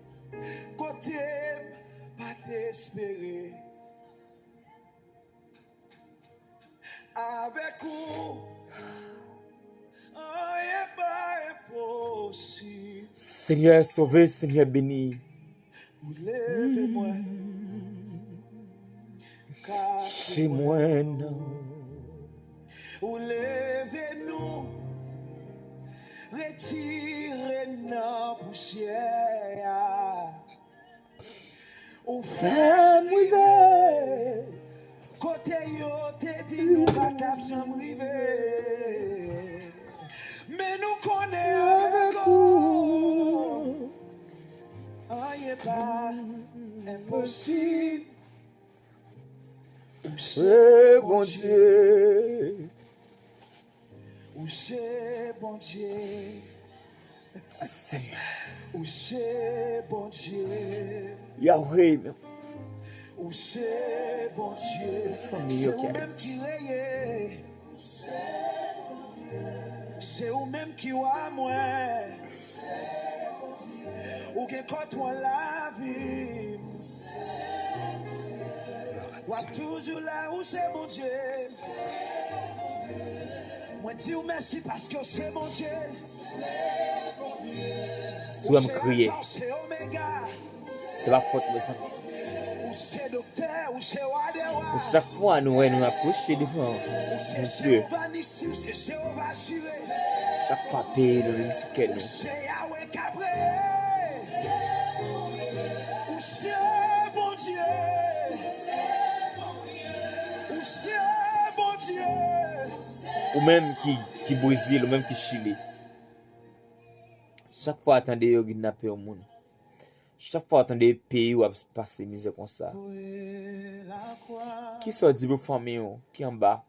Avec vous, Seigneur sauvé, Seigneur béni. levez-moi, Chez moi, non. levez-nous, retirez nos poussières. Ou Femme river. côté yo te dit nous pas cap jamais mais nous connaissons avec vous. Rien pas impossible. Eh, bon Dieu. Où c'est bon Dieu. Seigneur. Où c'est bon Dieu. Yahweh. Où c'est bon Dieu. Famille C'est qui vous-même arrête. qui rayez. C'est vous-même qui wa moi. Ou que quand moi la vie. Ou toujours là où c'est mon Dieu. Moi dis merci parce que c'est mon Dieu. Si vous me criez, C'est Oméga. c'est ma faute, mes amis. Ou c'est docteur, ou c'est Wadewa. Mais chaque fois, nous approchons devant mon Dieu. Chaque fois, pays, nous venons sur quel nous. C'est Yahweh Cabré. Ou c'est bon Dieu. Ou c'est bon Dieu. Ou même qui Brésil, ou même qui Chili. Chaque fois, attendez, vous kidnappez au monde. Chaque fois, attendez, pays où passer misère comme ça. Qui sont dit vos familles, qui en bas?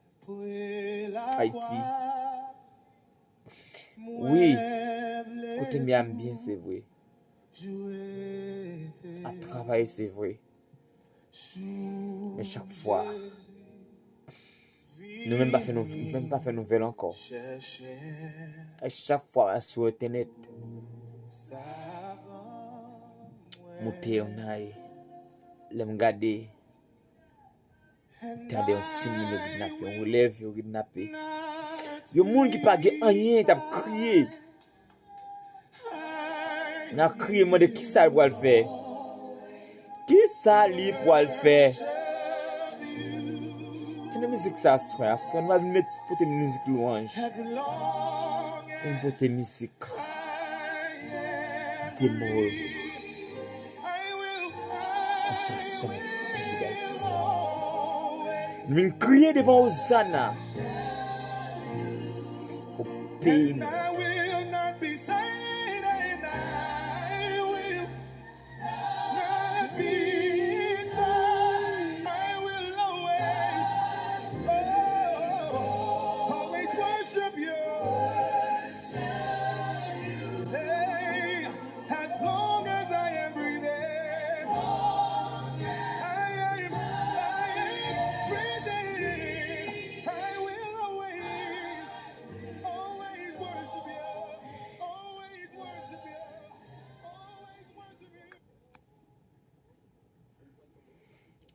Haïti. Oui, côté Miami, bien, c'est vrai. À travailler, c'est vrai. Mais chaque fois, nous même pas fait nouvelle encore. À chaque fois sur internet, monter on aille, les regarder, tendez un petit minute kidnappé, on relève, on kidnappé. Yo monde qui pas rien, t'a crié. N'a crié moi de qui ça pour le faire? Qui ça li pour le faire? Quelle musique ça soit? On va mettre pour tes musique louange. On pour tes musique. Des mots. Consolation pays d'Haïti. Nous crier devant Hosanna. Au pays.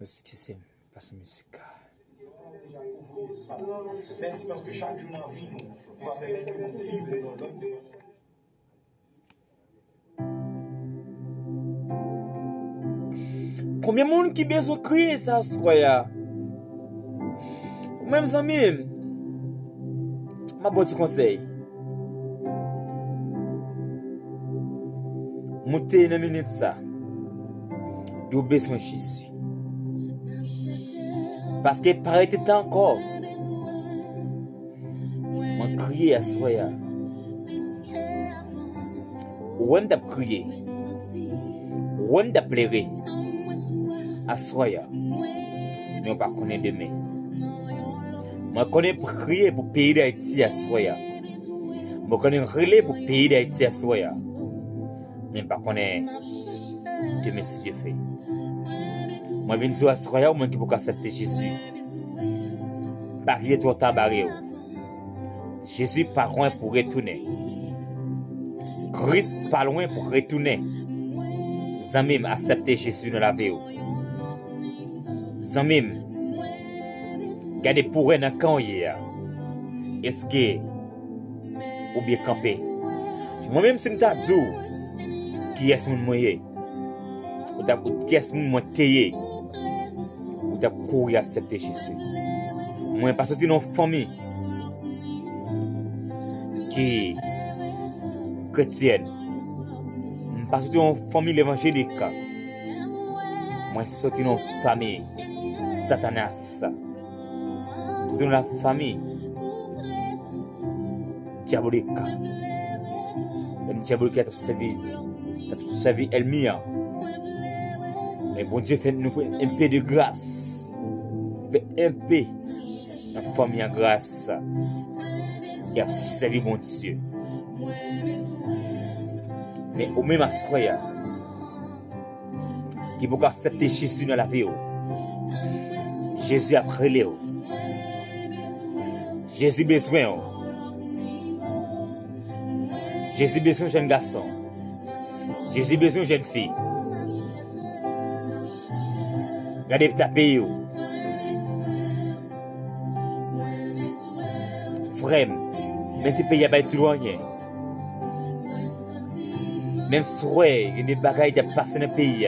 Excusez-moi, passe la musique. Merci parce que chaque jour dans la vie, nous va permettre de vivre dans notre Combien de monde qui besoin crier ça, soya? Même amis, ma bonne conseil. Montez une minute ça. De besoin Jésus. Parce que paraît temps encore. Moi crier à soya. Ou on t'a crié. Ou on t'a pleuré. À soya. Mais on ne connaît pas demain. Je connais pour crier pour le pays d'Haïti à soya. Je connais relais pour le pays d'Haïti à soya. Mais je ne connais pas demain si Dieu fait. Moi, je viens dire à soya ou moi qui peux accepter Jésus. Barrière trop tabaré. Jésus pas loin pour retourner. Christ pas loin pour retourner. Zamim accepter Jésus dans la vie. Zamim, gardez pour un camp hier. Est-ce que ou bien camper? Moi-même, c'est m'ta dit qui est mon moyen? Ou qui est mon moyen? Ou t'as courir accepter Jésus? Moi, parce que c'est une famille qui chrétienne. Parce que c'est une famille évangélique. Moi, c'est une famille Satanas. C'est dans la famille diabolique. Le diabolique a servi Elmia. Mais bon Dieu fait nous un peu de grâce. Fait un peu la famille en grâce. Qui a servi mon Dieu. Mais au même assoya, qui peut accepter Jésus dans la vie. Jésus a prélé. Jésus besoin. Jésus besoin jeune garçon. Jésus besoin jeune fille. Regardez ta pays. Frère, mais si pays a pas été loin. Même si il y a des bagailles qui passent dans le pays.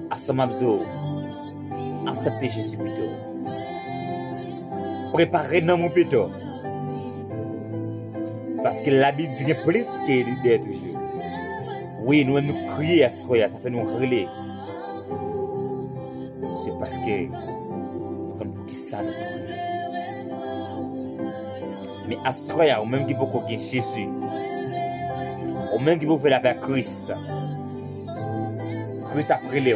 À ce moment-là, acceptez Jésus plutôt. Préparez dans mon plutôt. Parce que la Bible dit plus que l'idée toujours. Oui, nous crier à ce ça fait nous relais. C'est parce que, comme pour qui ça nous crier. Mais à ce ou même qui peut connaître Jésus, ou même qui peut faire la paix à Christ, Christ a prélé.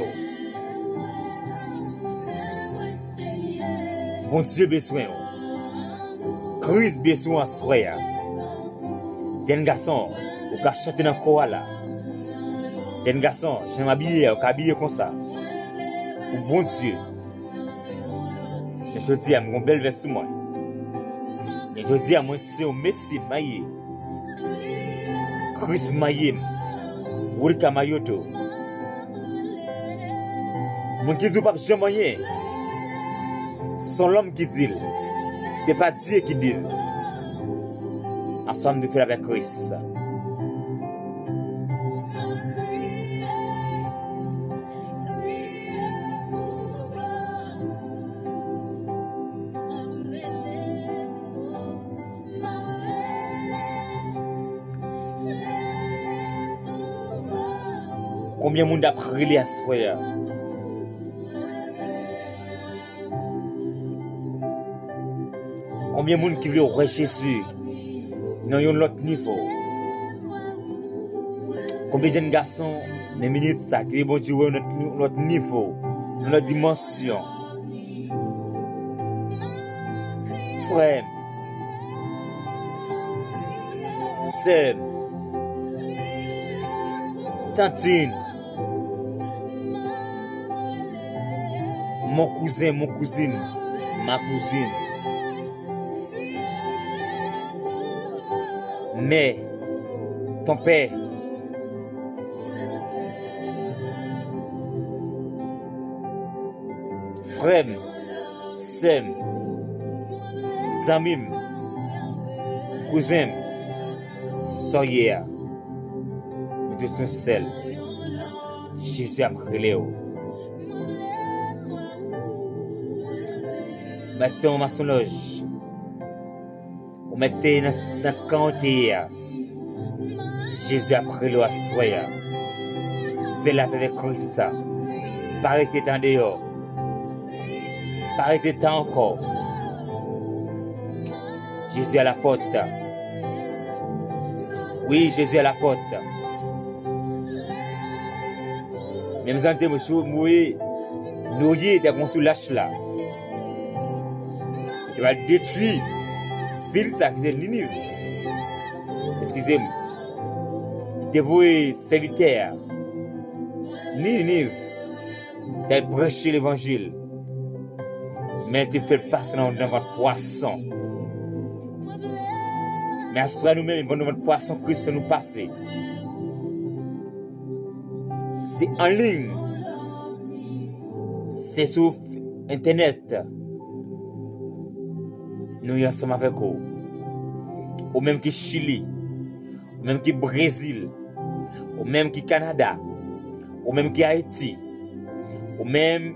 Bon Dieu besoin. Christ besoin à soya. Jeune garçon, ou ka chanter dans koala. Jeune garçon, j'aime habiller, ou ka habiller comme ça. Pour bon Dieu. Je dis à mon bel verset moi. Et je dis à moi c'est au Messi maillé. Chris maillé. Wurika mayoto. Mon qui dit pas jamais. Son l'homme qui dit. C'est pas Dieu qui dit. Ensemble de faire avec Christ. Combien de monde a prié à ce soir? Combien de monde qui veut voir Jésus dans un autre niveau? Combien de jeunes garçons dans minutes ça qui veulent jouer notre niveau, notre dimension? Frère, sœur, tantine, mon cousin, mon cousine, ma cousine. Mais ton père, frère, sœur, zamim, cousin, soyez, de ton sel, Jésus a brûlé. Mettons ma sonloge. Ou mettez dans le cantier. Jésus a brûlé à soya. Fais la paix avec Christ. Parlez-vous en dehors. Parlez-vous encore. Jésus à la porte. Oui, Jésus à la porte. Même si nous étions comme sous lâche là. Il va détruire ville ça qui est Ninive. Excusez-moi. Il dévoué serviteur. Ninive. T'as prêché l'évangile. Mais il te fait passer dans votre poisson. Mais à ce soir nous-mêmes, dans notre poisson, Christ fait nous passer. C'est en ligne. C'est sur Internet. Nous sommes ensemble avec vous. Ou même qui Chili. Ou même qui Brésil. Ou même qui Canada. Ou même qui Haïti. Ou même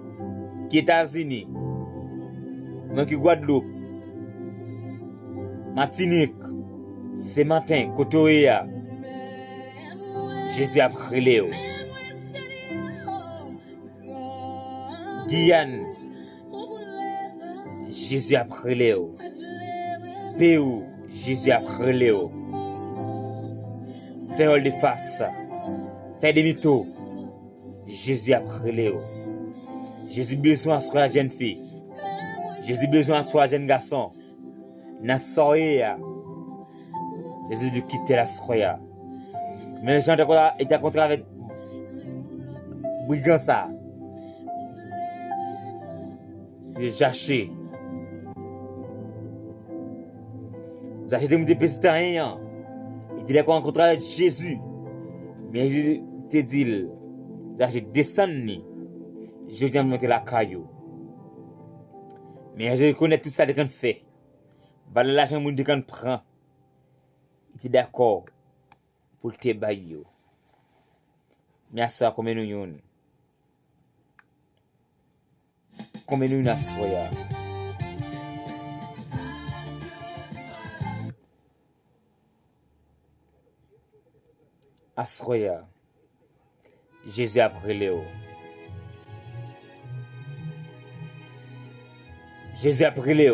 qui États-Unis. Ou même qui Guadeloupe. Martinique. C'est matin, Kotoya. Jésus a brûlé. Guyane. Jésus a brûlé. Pérou. Jésus a brûlé. Fais de face. Fais des mythos. Jésus a brûlé. Jésus besoin de soir jeune fille. Jésus besoin de soir jeune garçon. N'a soya. Jésus de quitter la soya. Mais les gens étaient contre avec brigand ça. Ils cherché. Vous achetez des petits rien. Il était rencontré avec Jésus. Mais Jésus te dit, vous achetez descendre. Je viens de monter la caillou. Mais je connais tout ça de qu'on fait. Voilà l'argent de qu'on prend. Il était d'accord pour te bailler. Mais à ça, comme nous sommes. Comme nous sommes. Asroya. Jésus a brûlé. Jésus a brûlé.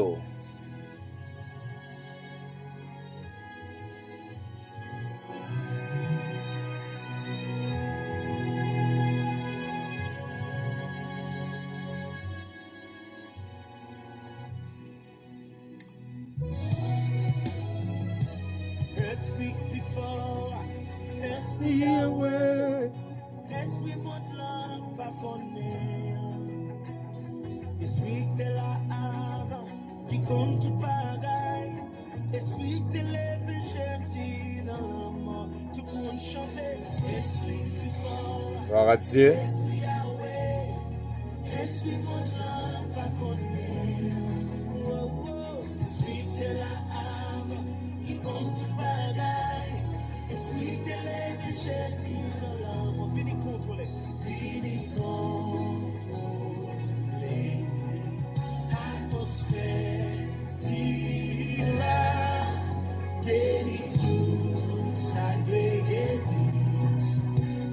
This week till I have compte tout bagaille. Esprit te lève, Jésus dans la mort. Tout le monde chanter. Esprit plus fort. Gloire à Dieu. Esprit Yahweh. Esprit content, pas connu. Esprit te la âme. Qui compte tout bagaille. Esprit te lève, Jésus dans la mort. Vini contrôler. Vini contrôler. Atmosphère. Si la guérison, ça doit guérir.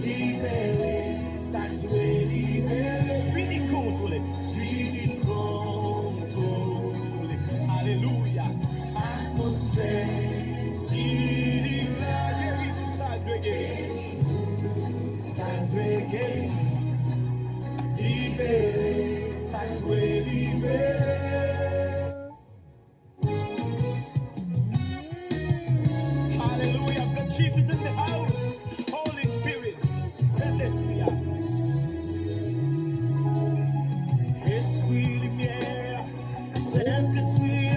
Libérer, ça doit libérer. Fini contrôler. Fini contrôler. Alléluia. Atmosphère. Si la guérison, ça doit guérir. Ça doit guérir. Libérer, ça doit libérer. Hallelujah. The chief is in the house. Holy Spirit, send us me out. Esprit lumière, Saint-Esprit,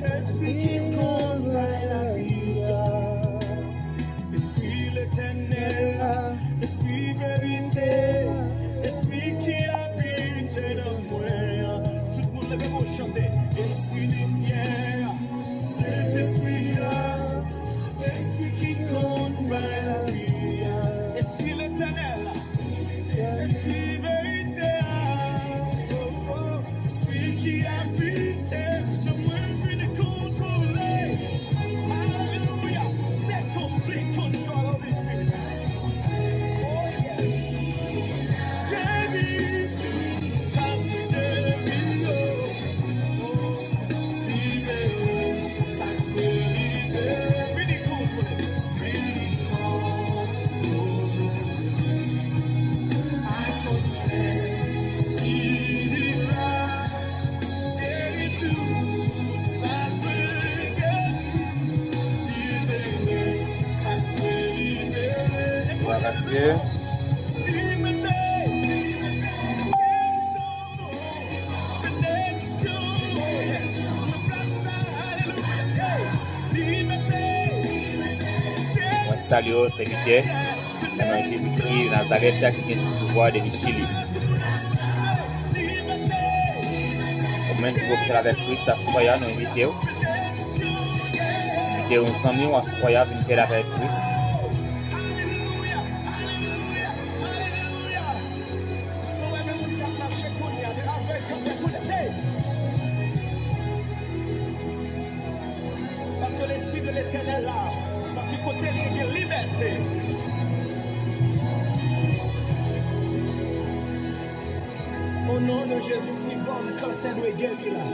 Esprit qui combat la vie. Esprit l'éternel, Esprit vérité, Esprit qui habite dans moi. Tout le monde lève vos chanter. Esprit lumière, Saint-Esprit, Esprit qui combat la vie. Esprit l'éternel, Esprit vérité, Esprit qui habite dans moi. Vini contrôler. Hallelujah. Take complete control of this spirit. Gloire à Dieu. Moi, salut au serviteur. Dans le nom de Jésus-Christ de Nazareth, qui a tout pouvoir de Chili. Au même niveau pour avec Christ, assoya, nous invitons. Invitons ensemble, nous assoya, venir faire avec Christ. Parce que l'Esprit de l'Éternel là, parce que côté il y a liberté. Au nom de Jésus, si bon, cancer doit guérir là.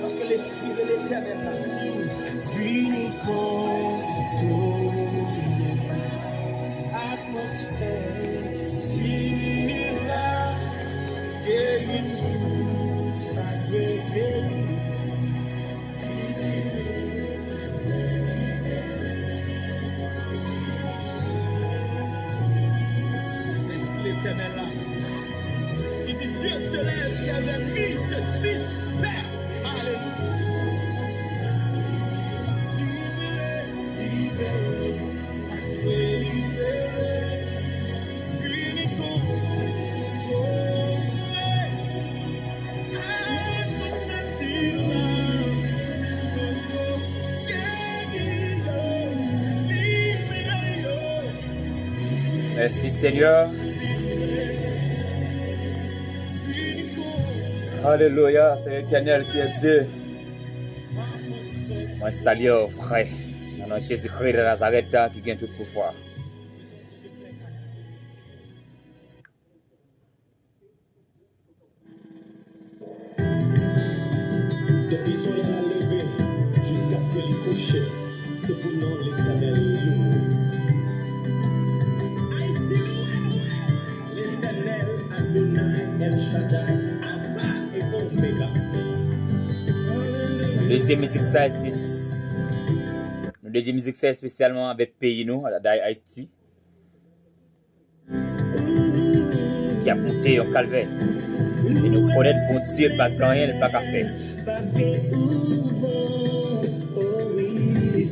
Parce que l'Esprit de l'Éternel là, vini contrôler atmosphère. Si la guérison, ça doit guérir. L'éternel là. Il dit Dieu se lève, ses ennemis se dispersent. Alléluia. Libéré, libéré, ça doit libérer. Vini contrôler. Atmosphère si Merci Seigneur. Alléluia, c'est l'Éternel qui est Dieu. Moi, salue au frère. Dans le nom de Jésus-Christ de Nazareth qui gagne tout pouvoir. Depuis son lèvre levé jusqu'à ce que les coucher, c'est pour nous l'Éternel loué. L'Éternel Adonai El Shaddai, Alpha et Omega. Deuxième musique ça spécialement avec pays nous, Haïti, qui a monté au calvaire. Et nous connaissons bon Dieu, pas de rien, pas qu'à faire. parce que ou bon, oh oui,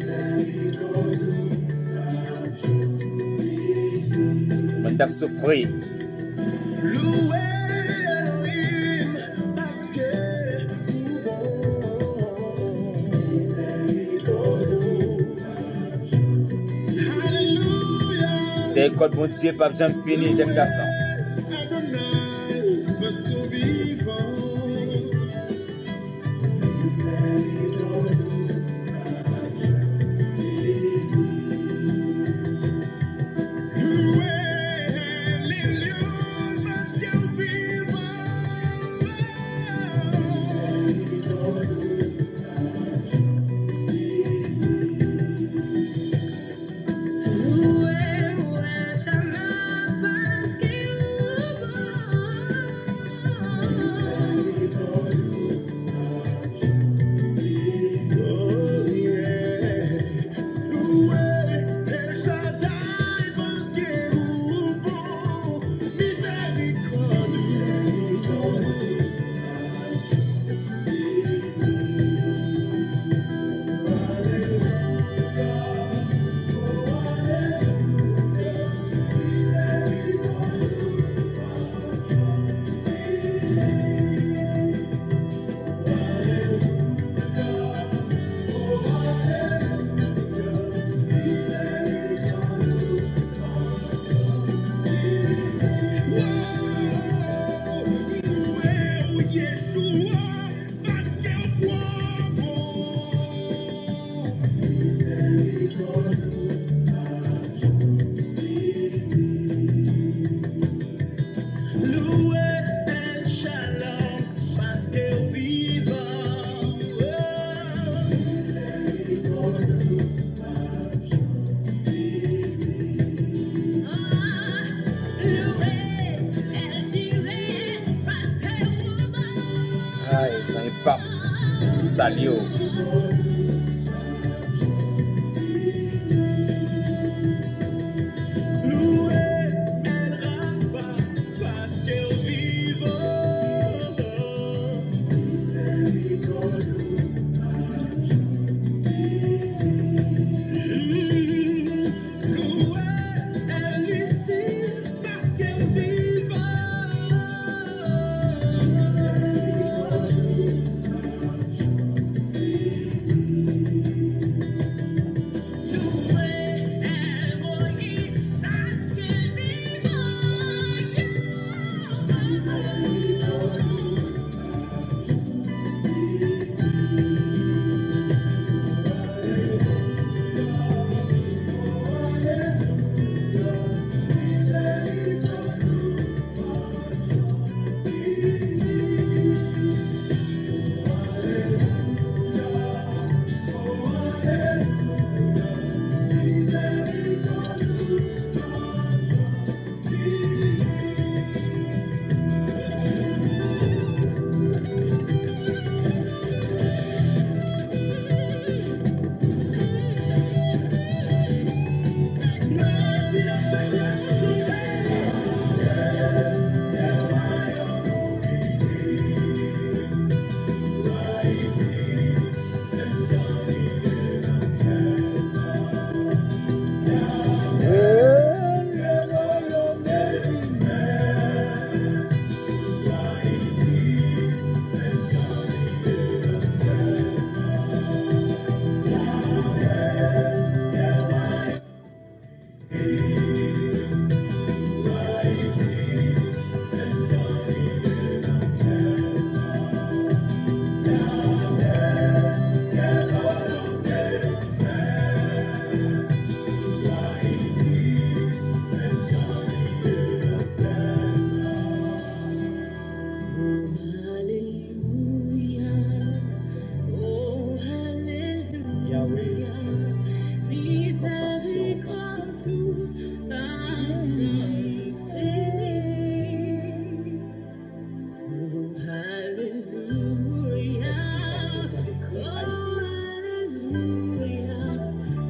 On t'a souffert. loué Elohim, parce que ou bon, Alléluia. C'est le code bon Dieu, pas besoin de finir, j'aime garçon. Adonai, parce que vivant. Loué Elohim, parce que vivant. Oh yeah. Loué El Shaddai, parce que ou bon, miséricorde. Loué Yeshua, parce que toi bon. Loué El Shalom, parce que vivant. Aïe, ça n'est pas. Salut. Loué El Rafa, parce que vivant. Loué El Nissi, parce que vivant.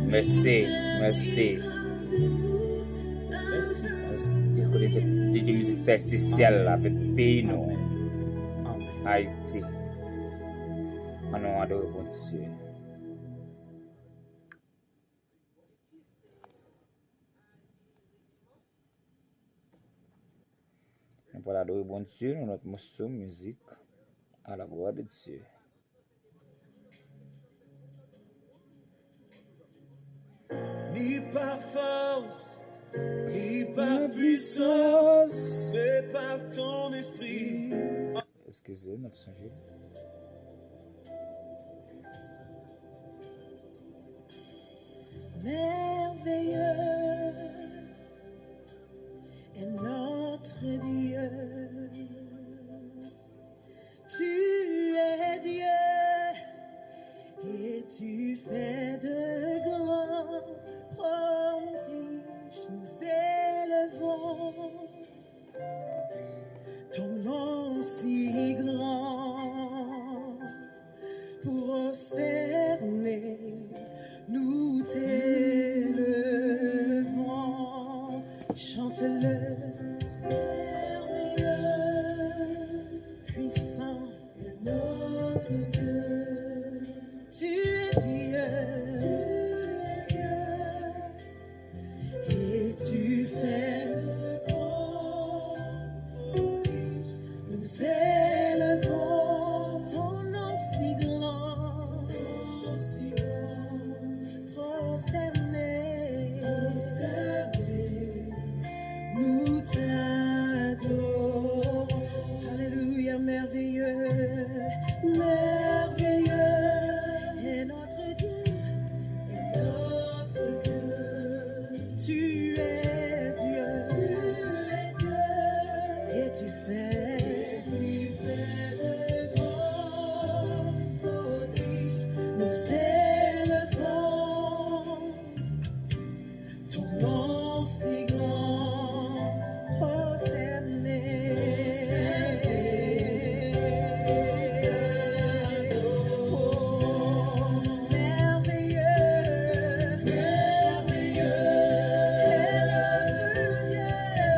Merci, merci. Des musiques spéciales avec le pays, non? Haïti. pour adorer bon Dieu. Nous pour adorer bon Dieu, notre morceau musique à la gloire de Dieu. Ni par force, ni par puissance, mais par ton esprit. Excusez, nous changé. Merveilleux est notre Dieu. Tu es Dieu et tu fais de grands prodiges. Nous élevons ton nom si grand pour prosterner. Nous t'élevons, chante-le, merveilleux, puissant est notre Dieu. Tu es Dieu, et tu fais de grands prodiges. Nous élevons ton nom si grand, nous t'adorons. Alléluia, merveilleux, merveilleux est notre Dieu, Tu es Dieu, et tu fais de grands prodiges. Nous élevons ton nom si grand, prosterné. Oh, merveilleux, merveilleux est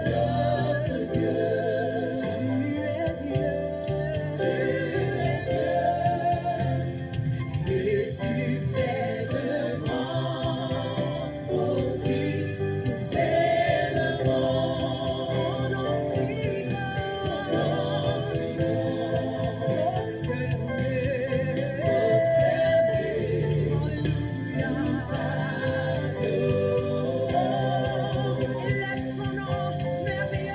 notre Dieu. Tu es Dieu, et tu fais de grands prodiges. Nous élevons ton nom si grand, prosterné. Alléluia. Élève son nom merveilleux.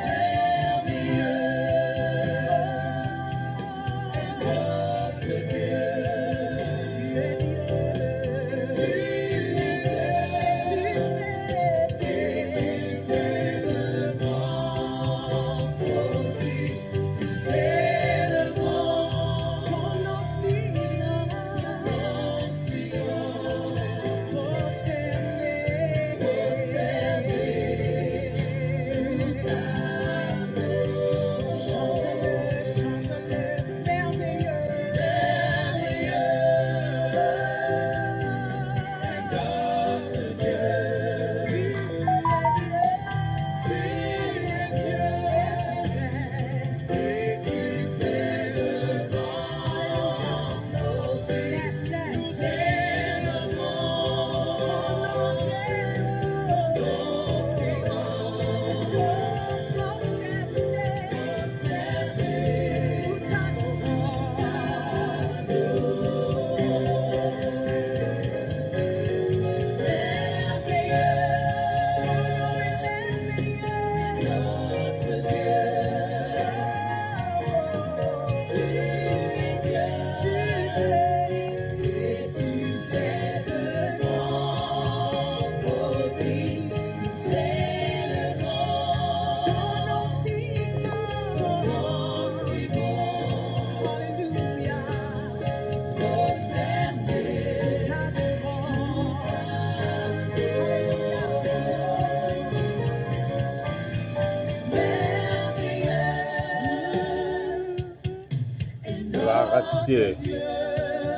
Gloire à Dieu. Tu es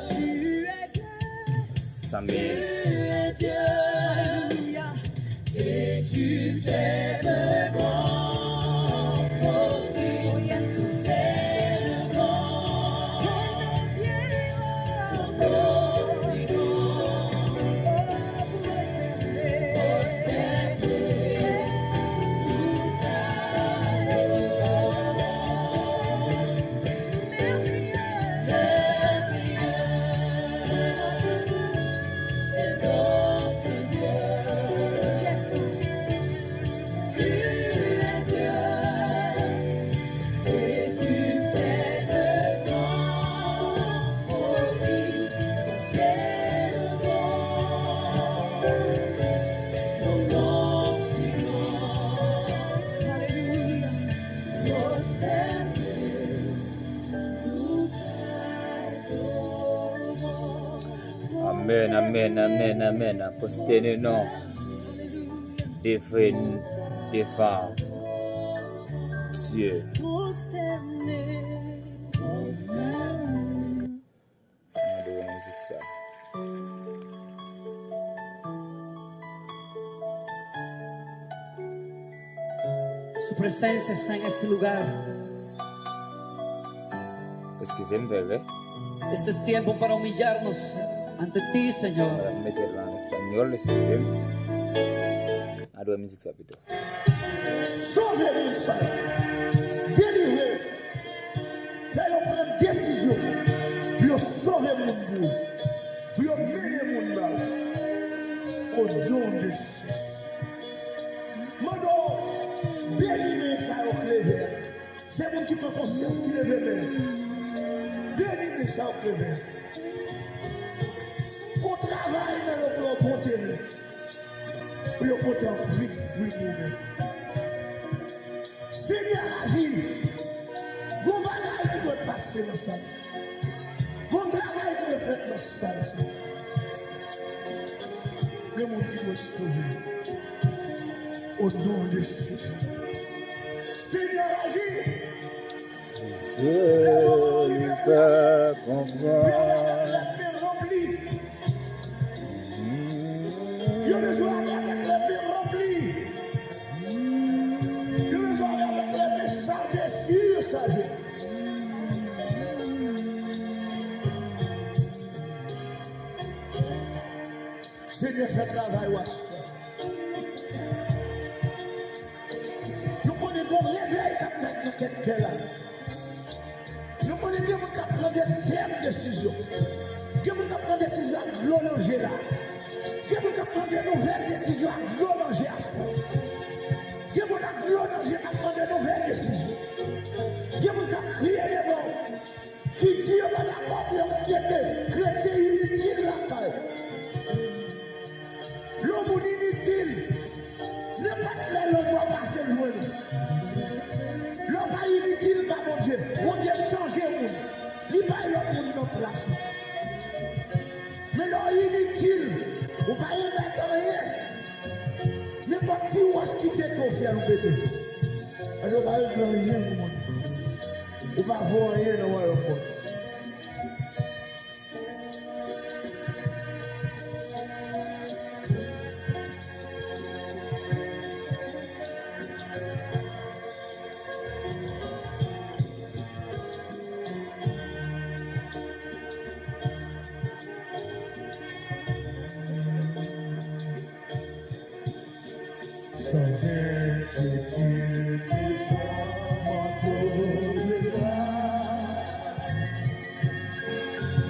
Dieu. Samuel. Alléluia. Et tu fais de grands prodiges. Nous élevons ton nom Amen, amen, amen, amen. Apostene non. Devant Dieu. On a de la musique ça. Su presencia está en este lugar. Excusez-moi, bebé. Este es tiempo para humillarnos ante ti, Señor. Para meterla en español, excusez-moi. A de la musique ça plutôt. Sauve-le, Israël. Délivrez. Fais-le prendre décision. Pour sauver mon bout. Pour mener mon mal. Au nom de Jésus. Mano, bénis-moi, ça au clavier. C'est moi qui prend conscience qui le veut. Bénis-moi, ça au clavier. Pour travailler dans le plan pour terre. Pour porter un fruit nous-mêmes. Seigneur, agis. Bon bagage qui doit passer dans ça. Bon travail qui doit faire dans ça. Le monde qui doit sauver. Au nom de Jésus. Seigneur, agis. Je ne peux comprendre. La paix remplie. Je veux jouer avec la paix remplie. Je veux jouer avec la paix chargée sur chargée. Seigneur, fais travail ou nous connaissons bon réveil dans quelqu'un là. Nous connaissons bien qu'on prend des fermes décisions. Nous prend des décisions à glorifier là. Nous prend des nouvelles décisions à glorifier à soi. Nous prend des nouvelles décisions. Nous crier les mots qui tirent dans la porte qui était chrétien inutile la taille. L'homme inutile. Ne pas faire le droit passer loin. L'homme inutile par mon Dieu. Mon Dieu changer le monde. Il va l'homme dans notre place. Mais l'homme inutile, vous ne pouvez pas mettre rien. N'importe qui ou est-ce qui t'est confié à nous péter. Vous ne pouvez pas rien pour moi. Vous ne pouvez pas voir rien dans le monde.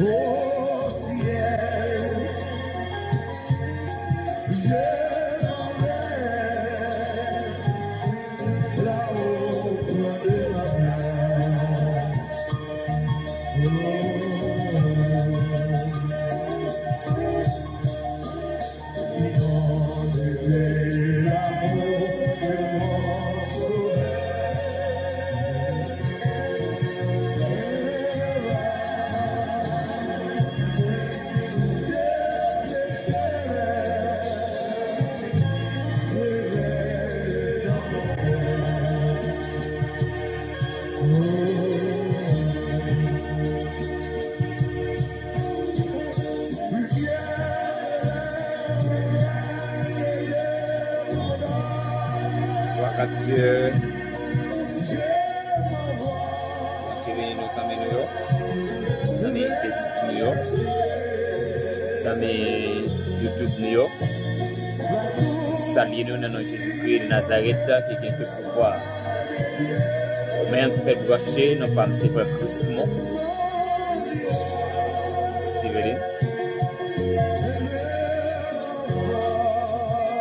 Au ciel, je m'en vais là-haut près de la mer. Dieu. Tu veux nous amener New York, ça met Facebook New York, ça met YouTube New York. Salut nous dans Jésus-Christ de Nazareth qui a tout pouvoir. Même fait brocher, nous pas c'est pas Christmas. Si vous voulez.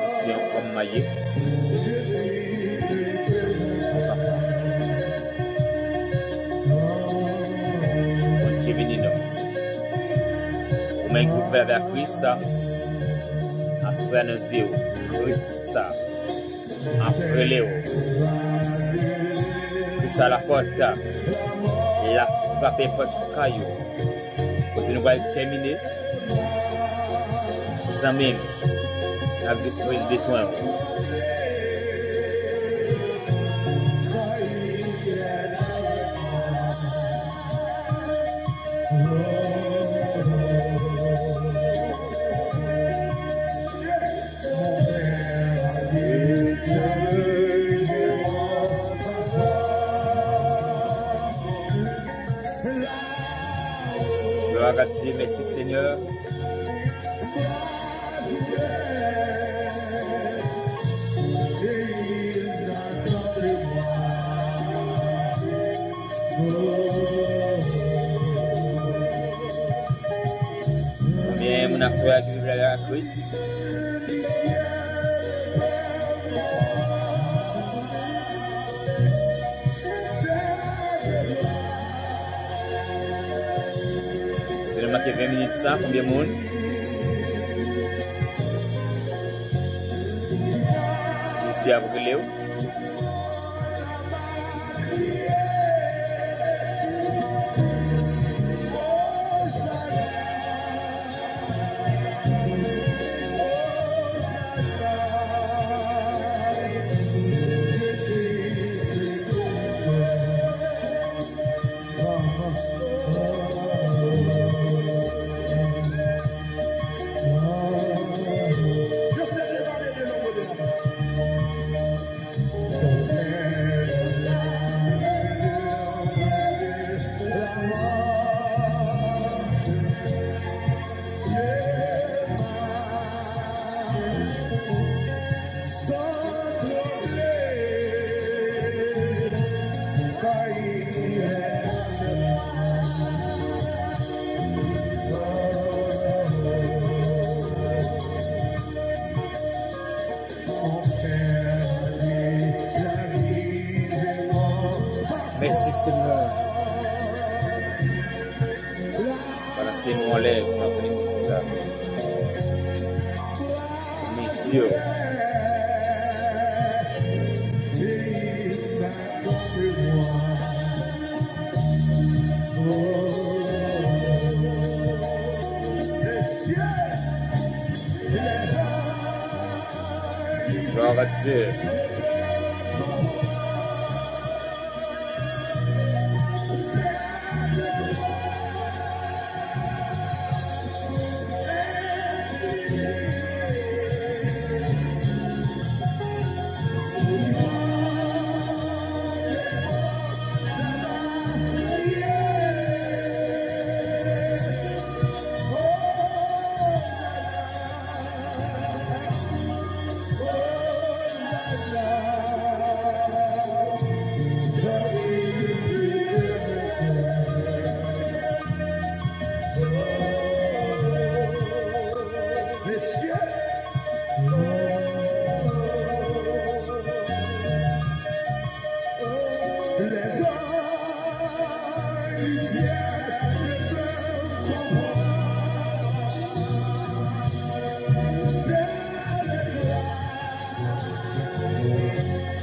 C'est un homme maillé. Ou même que vous perdez à Christ, à se faire nous dire, Christ, après Léo, Christ à la porte, la frappe porte caillou. Quand nous allons terminer, Zamim, avec prise besoin. Gloire à Dieu, merci Seigneur. Bien, mon affaire qui vient à Christ. Je vais marquer 20 minutes ça, combien de monde? Ici à Léo. Merci Seigneur. Voilà, c'est mon lèvre, on appelle ça. Mes yeux. Gloire à Dieu.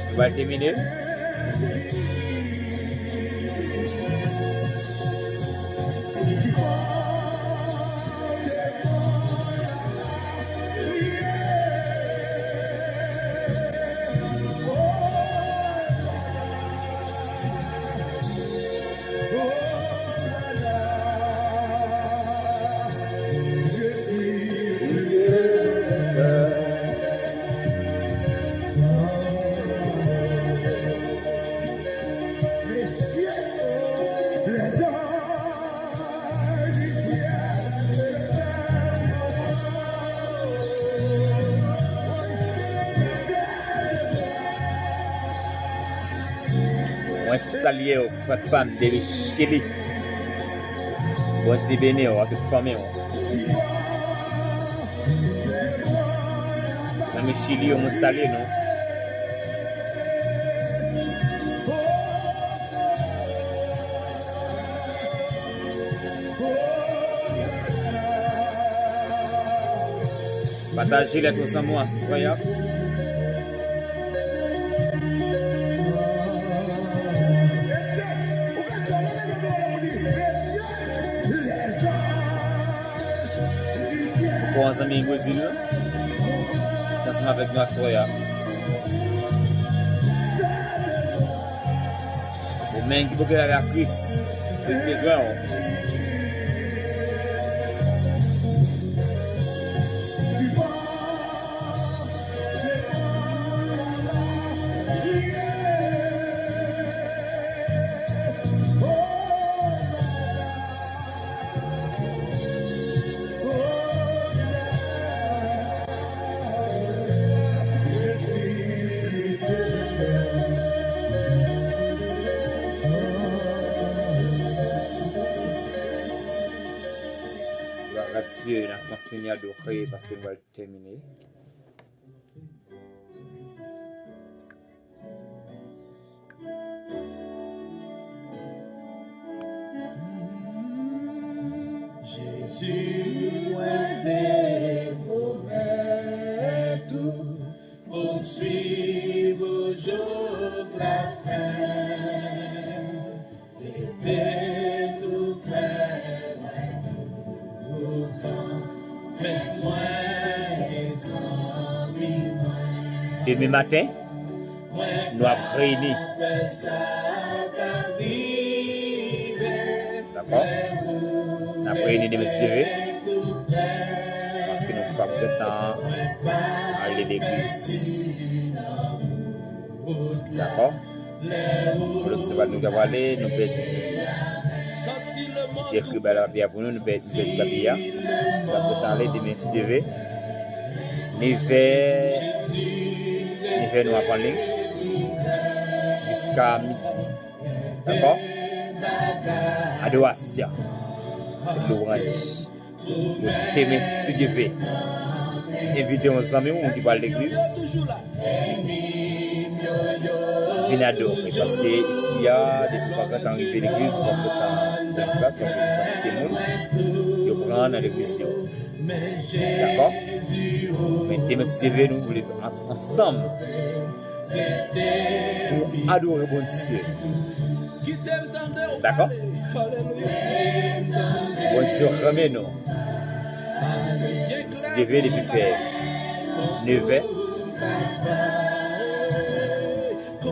On va terminer. Moi, saluer au frère Pam de Chili. Bon Dieu béni, à toute famille. Ça me Chili, on me salue, non? Partagez les tous ensemble, incroyable. encore un ami Gozil. Ensemble avec nous à Soya. Et même qui peut aller à Chris, plus besoin. Dieu, on a continué à prier parce qu'on va terminer. Jésus, était promet tout, pour suivre au jour de la fin. Était tout près, tout temps, mais moi et sans moi. Demain matin, nous avons réuni. D'accord? Nous avons réuni de M. Parce que nous n'avons pas de temps à aller à l'église. D'accord? Pour le festival, nous avons allé, nous avons écrit la Bible pour nous, nous avons écrit la Bible. Nous avons parlé de M. L'hiver, nous avons parlé jusqu'à midi. D'accord? Adoration. L'orange. Nous t'aimons si Dieu veut. Invitez nos amis qui parlent de l'église. Venez adorer. Parce que ici, il y a des gens qui sont arrivés à l'église, on peut pas en place, donc il y a des gens qui prennent dans l'église. D'accord? Mais demain, si Dieu veut, nous voulons ensemble pour adorer bon Dieu. D'accord? Bon Dieu, ramène-nous. Si Dieu veut, depuis faire 9h, on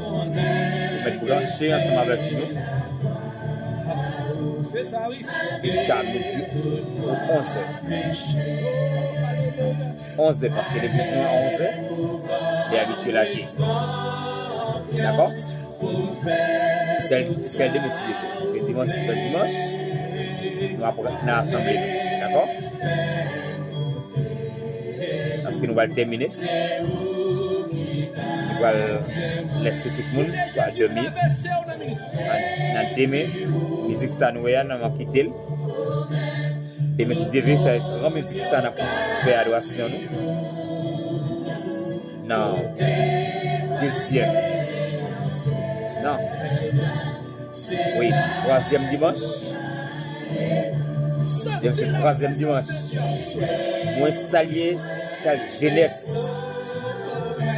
va brancher ensemble avec nous jusqu'à midi ou 11h. 11h parce que les besoins à 11h, les habitués à gué. D'accord? Celle de monsieur. Parce que dimanche, nous allons l'assemblée. D'accord? Parce que nous allons terminer. Nous allons laisser tout le monde dormir. Demain, la musique ça nous va quitter. Et monsieur Dieu, c'est une grande musique ça nous fait adoration. Non. Deuxième. Non. Oui, troisième dimanche. C'est le troisième dimanche. Moi, saluer chaque jeunesse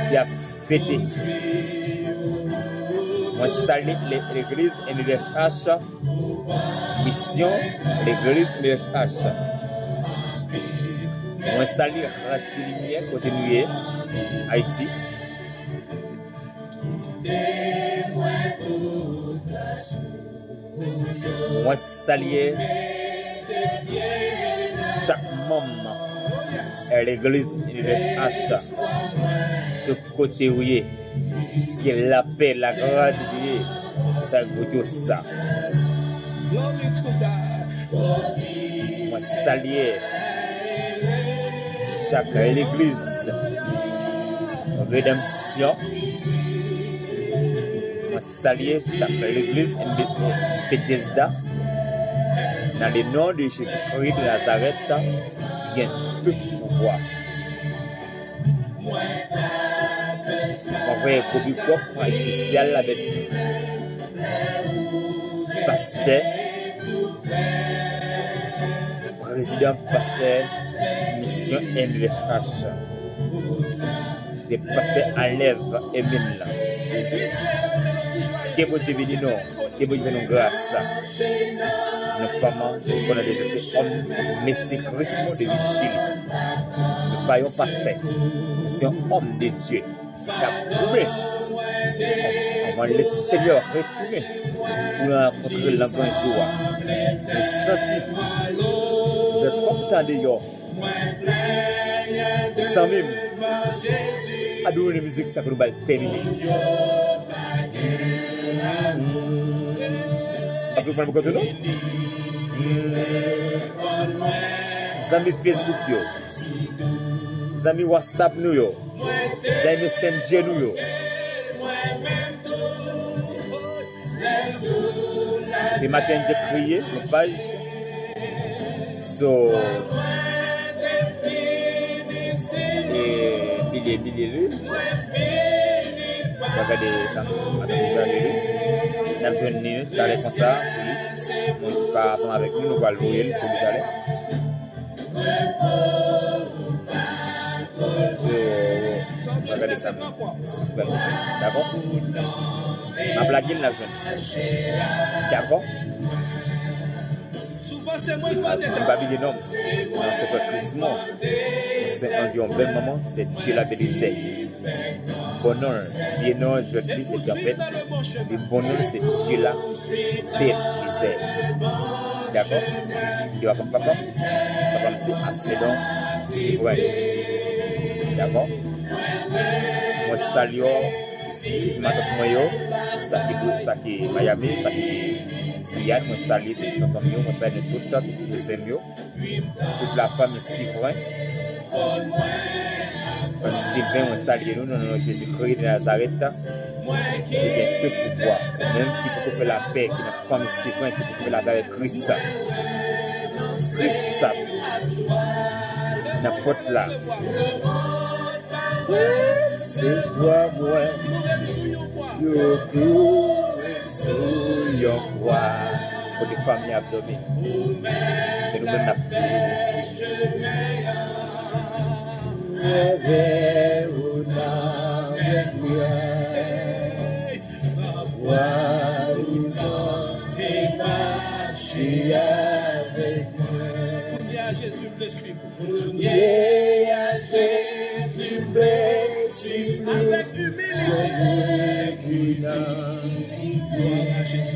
qui a fêté. Moi, saluer l'église MVH, mission l'église MVH. Moi, saluer Radio Lumière, côté Nué, Haïti. Moi, saluer chaque membre à l'église MVH, de côté où il qui est la paix, la grâce de Dieu, ça goûte ça. Moi, saluer chaque l'église rédemption. Moi, saluer chaque l'église Bethesda. Dans le nom de Jésus-Christ de Nazareth, il y a tout pouvoir. On va un copie propre spécial avec pasteur, président pasteur, mission MVH. C'est pasteur enlève Emile. Que bon Dieu bénisse nous, que bon Dieu nous grâce. Nos parents, je connais déjà ces hommes mystiquisme de Chili. Nous pas un pasteur. C'est un homme de Dieu. Qui a prouvé. On va laisser le Seigneur retourner pour rencontrer l'enfant joie. Je senti. Je suis trop content d'ailleurs. Sans même adorer la musique, ça peut nous terminer. Après, vous pouvez nous Zami Facebook yo, Zami WhatsApp nous yo, Zami Messenger nous yo. Des matins de crier, nos pages. So, et milliers regardez ça, madame déjà lu. Nous avons venu d'aller comme ça, nous pas ensemble avec nous, nous allons louer sur le d'aller. Regardez ça, super, d'accord? Ma blague, nous l'avons d'accord? Nous pas bien non, c'est pas Christmas. C'est un bel moment, c'est Dieu la bénissé. Bonheur, bien je dis c'est en fait. Le bonheur c'est Dieu la bénissé. D'accord? Tu vas comme papa c'est assez long, c'est vrai. D'accord? Moi salue, ça qui Miami, ça qui Yann, moi salue tout le monde, moi salue tout le Seigneur, toute la famille Sylvain. Sylvain, moi salue nous, non, Jésus-Christ de Nazareth, il y a tout pouvoir, même qui peut faire la paix, qui est la famille Sylvain, qui peut faire la paix avec Christ. Christ, n'importe là. C'est toi, moi, yo clou, sous yon croix, pour des familles abdominales. Et nous-mêmes, nous avons Jésus plaît suivre. Avec humilité.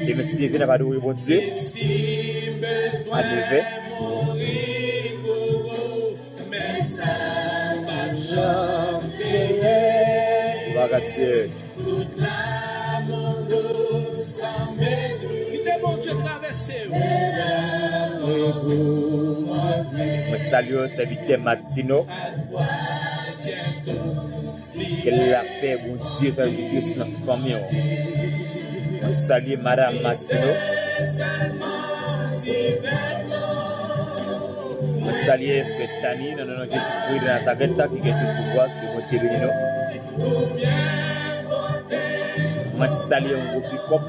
Et merci de venir à nous, bon Dieu. À lever. Gloire à Dieu. Je salue serviteur Martino. Que la paix, bon Dieu, soit avec Dieu sur notre famille. Je salue Madame Martino. Je salue Betani, non, Jésus-Christ de Nazareth, qui a tout le pouvoir, qui est mon Dieu béni. Je salue un groupe pick-up.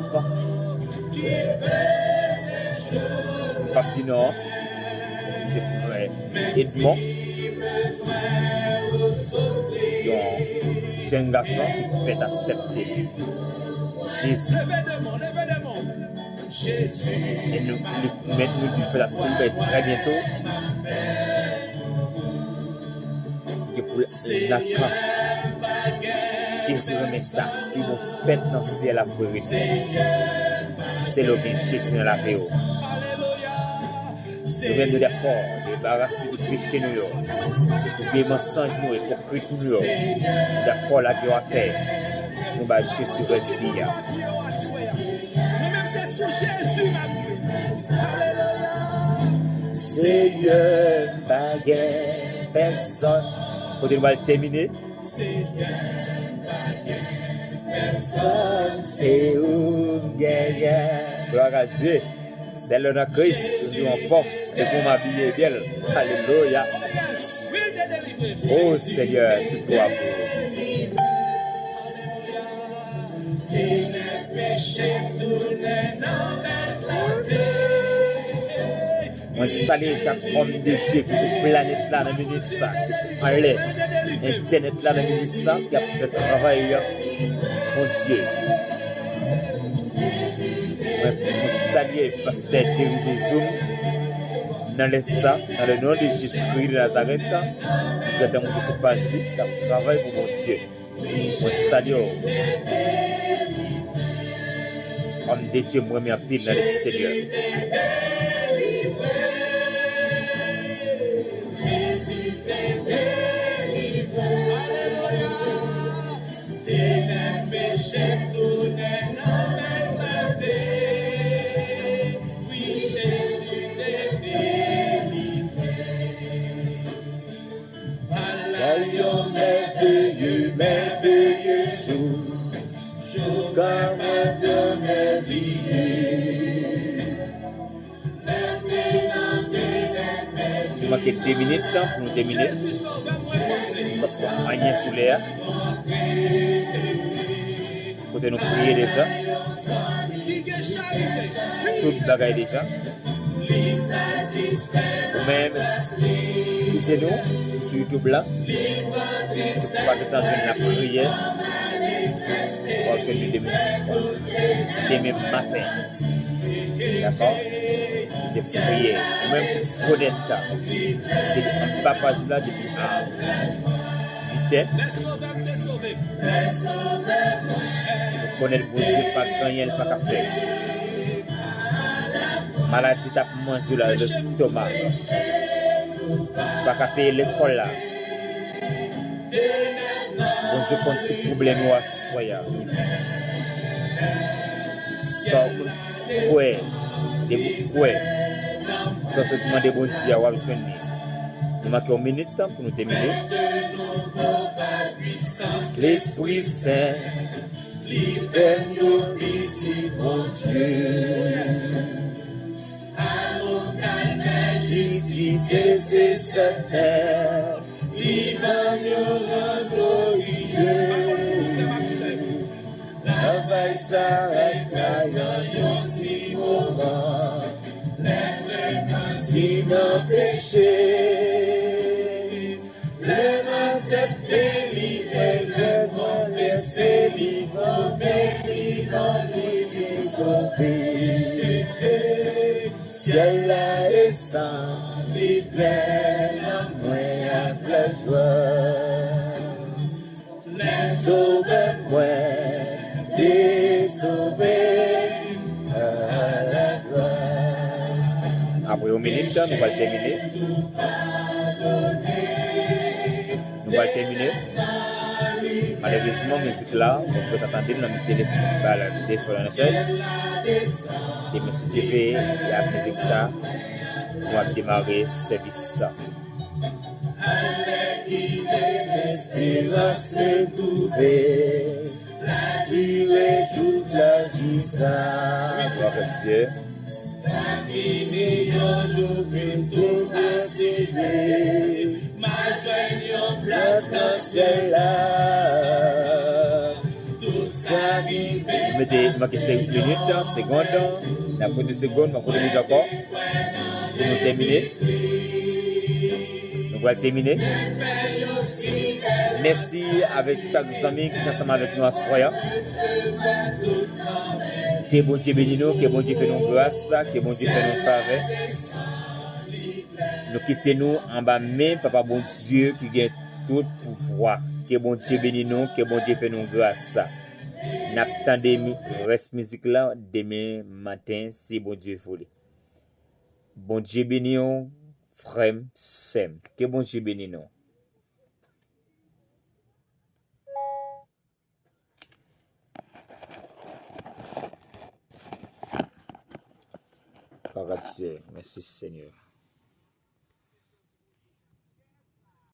Papi Nord, c'est frère Edmond. C'est un garçon qui fait accepter Jésus. Et nous faisons accepter très bientôt. Et pour l'Acan, Jésus remet ça. Ils vont faire dans le ciel la vérité. C'est le bien Jésus dans la vie. Nous sommes d'accord, débarrasser du péché nous, des mensonges nous, hypocrites nous, d'accord la vie à terre, nous allons Jésus respirer. Seigneur, baguette, personne, pour nous allons terminer. Personne, c'est où gagnant. Gloire à Dieu. C'est le nom de Christ, nous sommes en forme. Et pour m'habiller bien. Alléluia. Oh Seigneur, tout gloire moi salue chaque homme de Dieu qui est sur la planète là, dans la minute ça, qui est en l'air, internet là, dans la minute ça, qui a fait travail, mon Dieu. Moi salue et pasteur Dériso Zoom dans le nom de Jésus-Christ de Nazareth, nous avons monté sur page qui travaille pour mon Dieu. Moi salue homme de Dieu, moi me pile dans le Seigneur. Merveilleux jour, comme jamais oublié. Nous manquons 2 minutes pour nous terminer. Agnès Souléa. Côté nous prier déjà. Tout le bagage déjà. Ou même, c'est nous, sur YouTube là. Pas de temps, je n'ai prière. Pour celui de demain matin. D'accord? De prier. Ou même pour connaître. Un papa là depuis pour connaître bon Dieu, pas gagner, pas qu'à faire. Maladie t'a mangé là, le stomac. Pas qu'à payer l'école là. Bon Dieu compte tout problème ou à soya. Sans quoi, des quoi. Sans te demander bon Dieu à voir jeune. Nous manquons 1 minute pour nous terminer. L'Esprit Saint, libère-nous ici, mon Dieu. Justice et cette terre, libère-nous travail s'arrête là, un petit moment. Si nos péchés, les accepter, libérer, le laisser libre, mais dans les sauver. Ciel là et sang, libère moi avec la joie. Sauve-moi, sauver à la grâce. Après 1 minute, nous allons terminer. Nous allons terminer. Malheureusement, la musique là, on peut attendre dans le téléphone, et M. Steve, la musique ça, on va démarrer ce service. L'espérance retrouvée, tirer toute la jouissance. Dieu. La vie meilleure, je peux tout persévérer. Ma joie en place dans celle-là. Toute sa vie. Vous mettez 5 minutes, secondes. La première 2 secondes, ma première minute encore. Pour nous terminer. Nous allons terminer. Merci avec chaque ami qui est ensemble avec nous à ce soir. Que bon Dieu bénisse nous, que bon Dieu fait nous grâce, que bon Dieu fait nous faveur. Nous quittons nous en bas main, Papa bon Dieu qui gagne tout pouvoir. Que bon Dieu bénisse nous, que bon Dieu fait nous grâce. N'attendez reste musique là demain matin si bon Dieu voulait. Bon Dieu bénisse nous, frère, sœur. Que bon Dieu bénisse nous. Par Dieu, merci Seigneur.